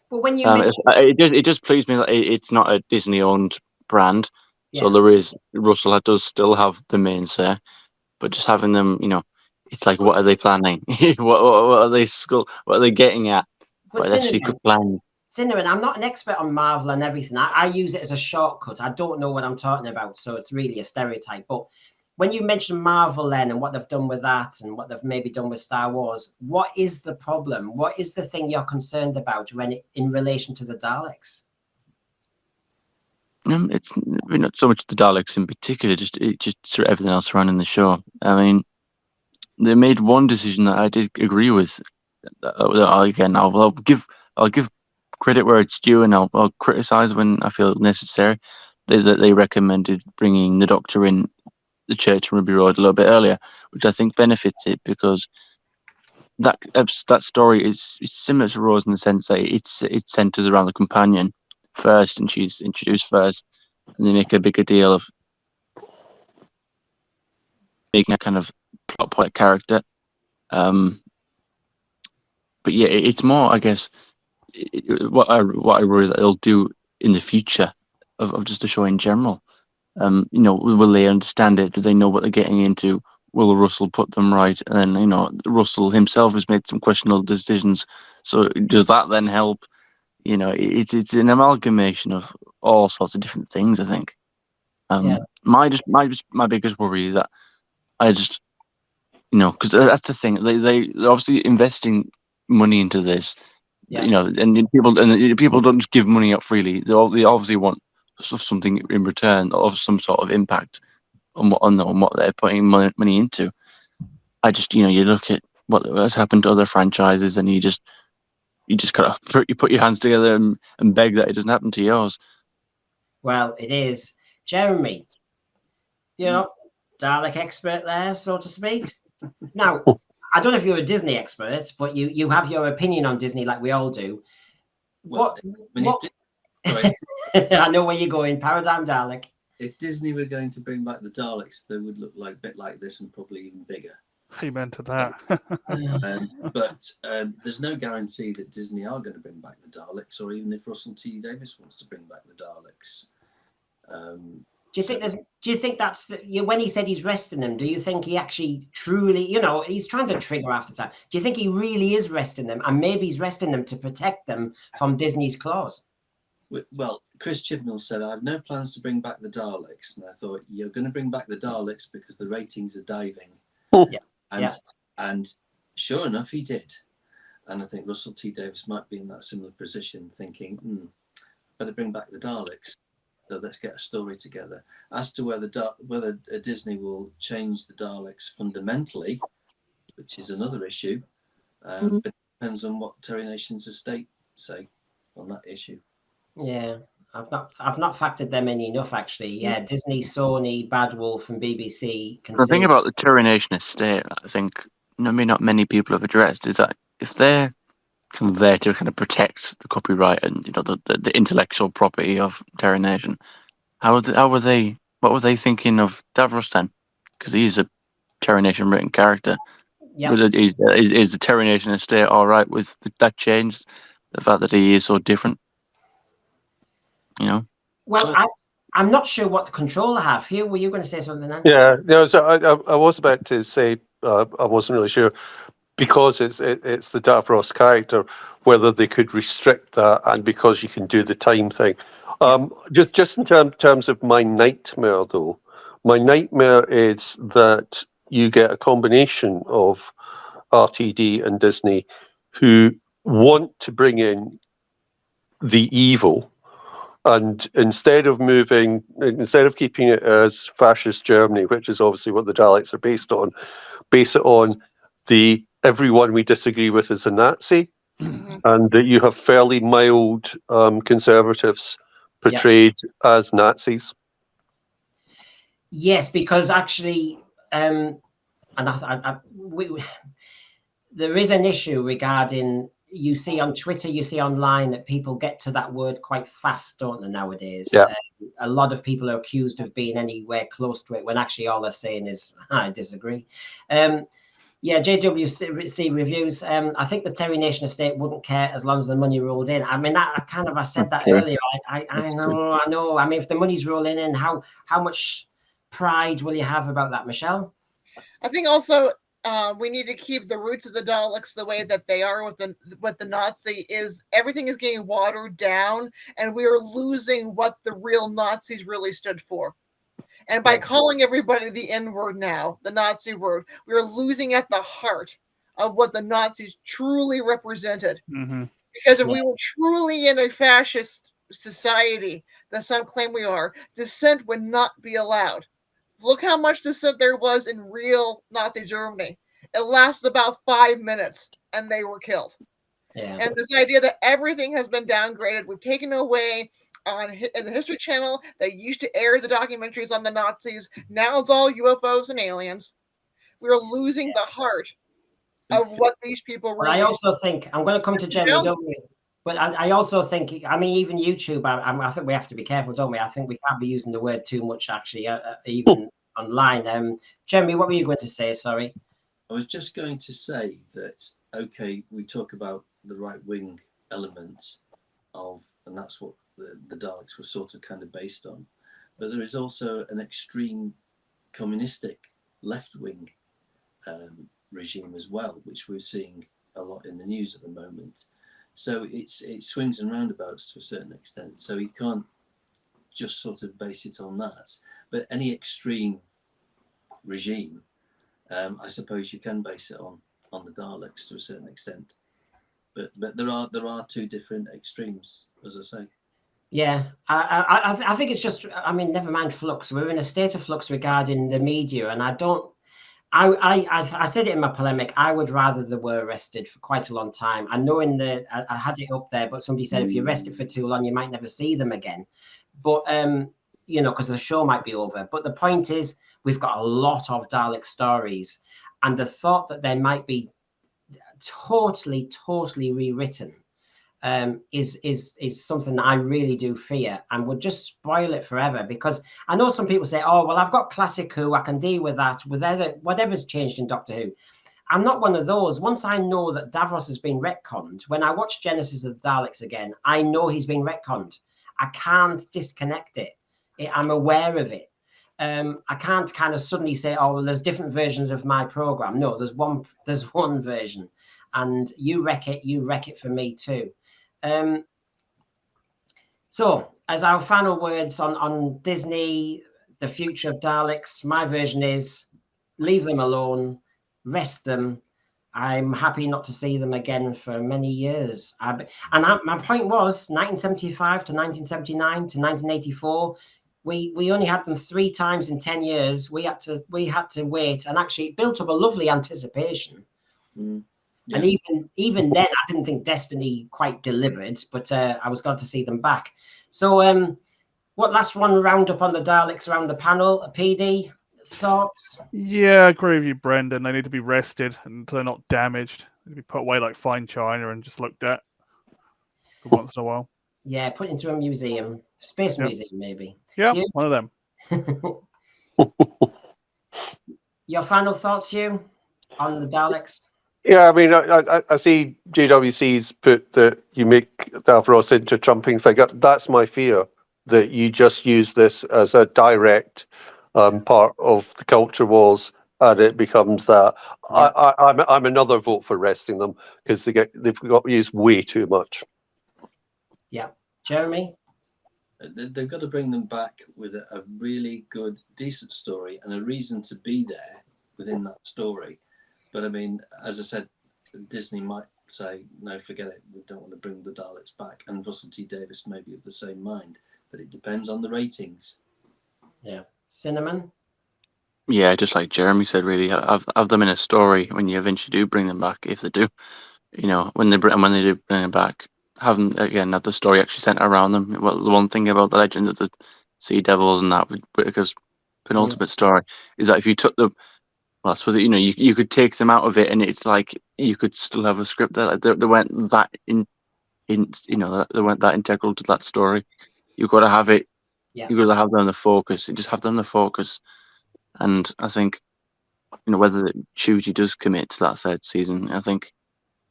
But when you it just pleases me that it's not a Disney-owned brand, so Russell does still have the main say, but just having them, it's like, what are they planning? what are they What are they getting at? What are their secret plan? Cinnamon, I'm not an expert on Marvel and everything. I use it as a shortcut. I don't know what I'm talking about, so it's really a stereotype. But when you mention Marvel then and what they've done with that and what they've maybe done with Star Wars, what is the problem? What is the thing you're concerned about in relation to the Daleks? It's not so much the Daleks in particular, just sort of everything else surrounding the show. I mean, they made one decision that I did agree with. Again, I'll give credit where it's due, and I'll criticize when I feel necessary. They recommended bringing the Doctor in the church in Ruby Road a little bit earlier, which I think benefits it, because that story is similar to Rose in the sense that it centers around the companion first, and she's introduced first, and they make a bigger deal of making a kind of plot point character. But yeah, it's more, I guess, what I worry that they'll do in the future of just the show in general. Will they understand it? Do they know what they're getting into? Will Russell put them right? And then, Russell himself has made some questionable decisions. So does that then help? It's an amalgamation of all sorts of different things, I think. My biggest worry is that I just, because that's the thing. They're obviously investing money into this, and people don't just give money out freely. They obviously want something in return, of some sort of impact on what they're putting money into. I just, you look at what has happened to other franchises, and you just kind of put your hands together and beg that it doesn't happen to yours. Well, it is. Jeremy, Dalek expert there, so to speak. Now, I don't know if you're a Disney expert, but you have your opinion on Disney like we all do. I know where you're going. Paradigm Dalek. If Disney were going to bring back the Daleks, they would look like a bit like this and probably even bigger. Amen to that. But there's no guarantee that Disney are going to bring back the Daleks, or even if Russell T Davies wants to bring back the Daleks. Do you think that's when he said he's resting them? Do you think he actually truly, he's trying to trigger after time? Do you think he really is resting them, and maybe he's resting them to protect them from Disney's claws? Well, Chris Chibnall said, "I have no plans to bring back the Daleks," and I thought, you're going to bring back the Daleks because the ratings are diving. And sure enough, he did. And I think Russell T Davies might be in that similar position, thinking, better bring back the Daleks. So let's get a story together. As to whether Disney will change the Daleks fundamentally, which is another issue, but it depends on what Terry Nation's estate say on that issue. Yeah, I've not factored them in enough actually. Yeah, Disney, Sony, Bad Wolf, and BBC can The thing see. about the Termination estate, I think, not many people have addressed, is that if they're kind of there to kind of protect the copyright and the intellectual property of Termination, what were they thinking of Davros then? Because he's a Termination written character. Yeah. Is the Termination estate all right with that change? The fact that he is so different, Well, I'm not sure what control I have. Hugh, were you going to say something then? Yeah, no. So I was about to say I wasn't really sure because it's the Davros character whether they could restrict that, and because you can do the time thing. Just in terms of my nightmare though, my nightmare is that you get a combination of RTD and Disney who want to bring in the evil. And instead of keeping it as fascist Germany, which is obviously what the Daleks are based on, base it on the everyone we disagree with is a Nazi, and that you have fairly mild conservatives portrayed as Nazis. Yes, because actually, there is an issue regarding. You see on Twitter, you see online that people get to that word quite fast, don't they, nowadays? Yeah. A lot of people are accused of being anywhere close to it when actually all they're saying is, I disagree. JWC reviews. I think the Terry Nation estate wouldn't care as long as the money rolled in. I mean, I said that earlier. I know. I mean, if the money's rolling in, how much pride will you have about that, Michelle? I think also we need to keep the roots of the Daleks the way that they are with the Nazi. Is everything is getting watered down, and we are losing what the real Nazis really stood for. And by calling everybody the N-word now, the Nazi word, we are losing at the heart of what the Nazis truly represented. Mm-hmm. Because if we were truly in a fascist society, that some claim we are, dissent would not be allowed. Look how much dissent there was in real Nazi Germany. It lasted about 5 minutes, and they were killed. Yeah. And this idea that everything has been downgraded, we've taken away in the History Channel, they used to air the documentaries on the Nazis. Now it's all UFOs and aliens. We're losing the heart of what these people really. But I also think I'm going to come to Jeremy, don't we? But I also think, I mean, even YouTube, I think we have to be careful, don't we? I think we can't be using the word too much, actually, even online. Jeremy, what were you going to say? Sorry. I was just going to say that, okay, we talk about the right-wing elements of, and that's what the Daleks were sort of kind of based on. But there is also an extreme communistic left-wing regime as well, which we're seeing a lot in the news at the moment. So it swings and roundabouts to a certain extent. So you can't just sort of base it on that. But any extreme regime, I suppose you can base it on the Daleks to a certain extent. But there are two different extremes, as I say. Yeah, I think it's just, I mean, never mind flux. We're in a state of flux regarding the media, and I said it in my polemic. I would rather they were arrested for quite a long time. I know I had it up there, but somebody said if you arrest it for too long, you might never see them again. But because the show might be over. But the point is, we've got a lot of Dalek stories, and the thought that they might be totally rewritten is something that I really do fear, and would just spoil it forever. Because I know some people say, oh, well, I've got Classic Who, I can deal with that, with whatever's changed in Doctor Who. I'm not one of those. Once I know that Davros has been retconned, when I watch Genesis of the Daleks again, I know he's been retconned. I can't disconnect it. I'm aware of it. I can't kind of suddenly say, oh, well, there's different versions of my program. No, there's one version, and you wreck it for me too. So as our final words on Disney, the future of Daleks, my version is leave them alone, rest them. I'm happy not to see them again for many years. My point was 1975 to 1979 to 1984. We only had them 3 times in 10 years. We had to wait, and actually it built up a lovely anticipation. And even then, I didn't think Destiny quite delivered, but I was glad to see them back. So, what last one roundup on the Daleks around the panel? PD thoughts? Yeah, I agree with you, Brendan. They need to be rested until they're not damaged. They need to be put away like fine china and just looked at for once in a while. Yeah, put into a museum, space Yep. museum maybe. Yeah, Hugh? one of them. Your final thoughts, Hugh, on the Daleks? Yeah, I mean, I see JWC's put that you make Davros into a trumping figure. That's my fear, that you just use this as a direct part of the culture wars, and it becomes that. Yeah. I'm another vote for resting them, because they've got used way too much. Yeah. Jeremy? They've got to bring them back with a really good, decent story and a reason to be there within that story. But I mean, as I said, Disney might say, no, forget it. We don't want to bring the Daleks back. And Russell T Davies may be of the same mind, but it depends on the ratings. Yeah. Cinnamon? Yeah, just like Jeremy said, really, have them in a story when you eventually do bring them back, if they do. You know, when they do bring them back, have the story actually centered around them. Well, the one thing about the Legend of the Sea Devils and that, because penultimate story, is that if you took the, well, I suppose, you know, you could take them out of it, and it's like you could still have a script there. Like they weren't that you know, they weren't that integral to that story. You've got to have it. Yeah. You've got to have them in the focus. You just have them in the focus, and I think, you know, whether Chuji does commit to that third season, I think,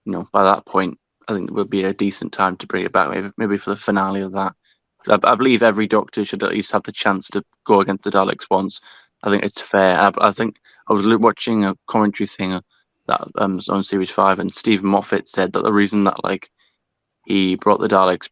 you know, by that point, I think it would be a decent time to bring it back, maybe for the finale of that. 'Cause I believe every Doctor should at least have the chance to go against the Daleks once. I think it's fair. I think I was watching a commentary thing that on Series 5, and Stephen Moffat said that the reason that, like, he brought the Daleks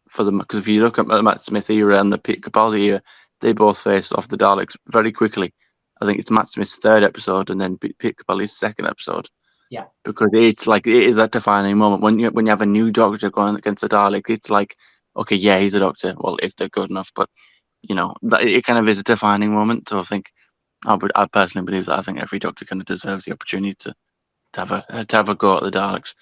for them, because if you look at the Matt Smith era and the Pete Capaldi era, they both faced off the Daleks very quickly. I think it's Matt Smith's third episode and then Pete Capaldi's second episode. Yeah. Because it's like, it is that defining moment when you have a new Doctor going against a Dalek. It's like, okay, yeah, he's a Doctor. Well, if they're good enough, but you know, that it kind of is a defining moment. So I think I personally believe that I think every Doctor kind of deserves the opportunity to have a go at the Daleks.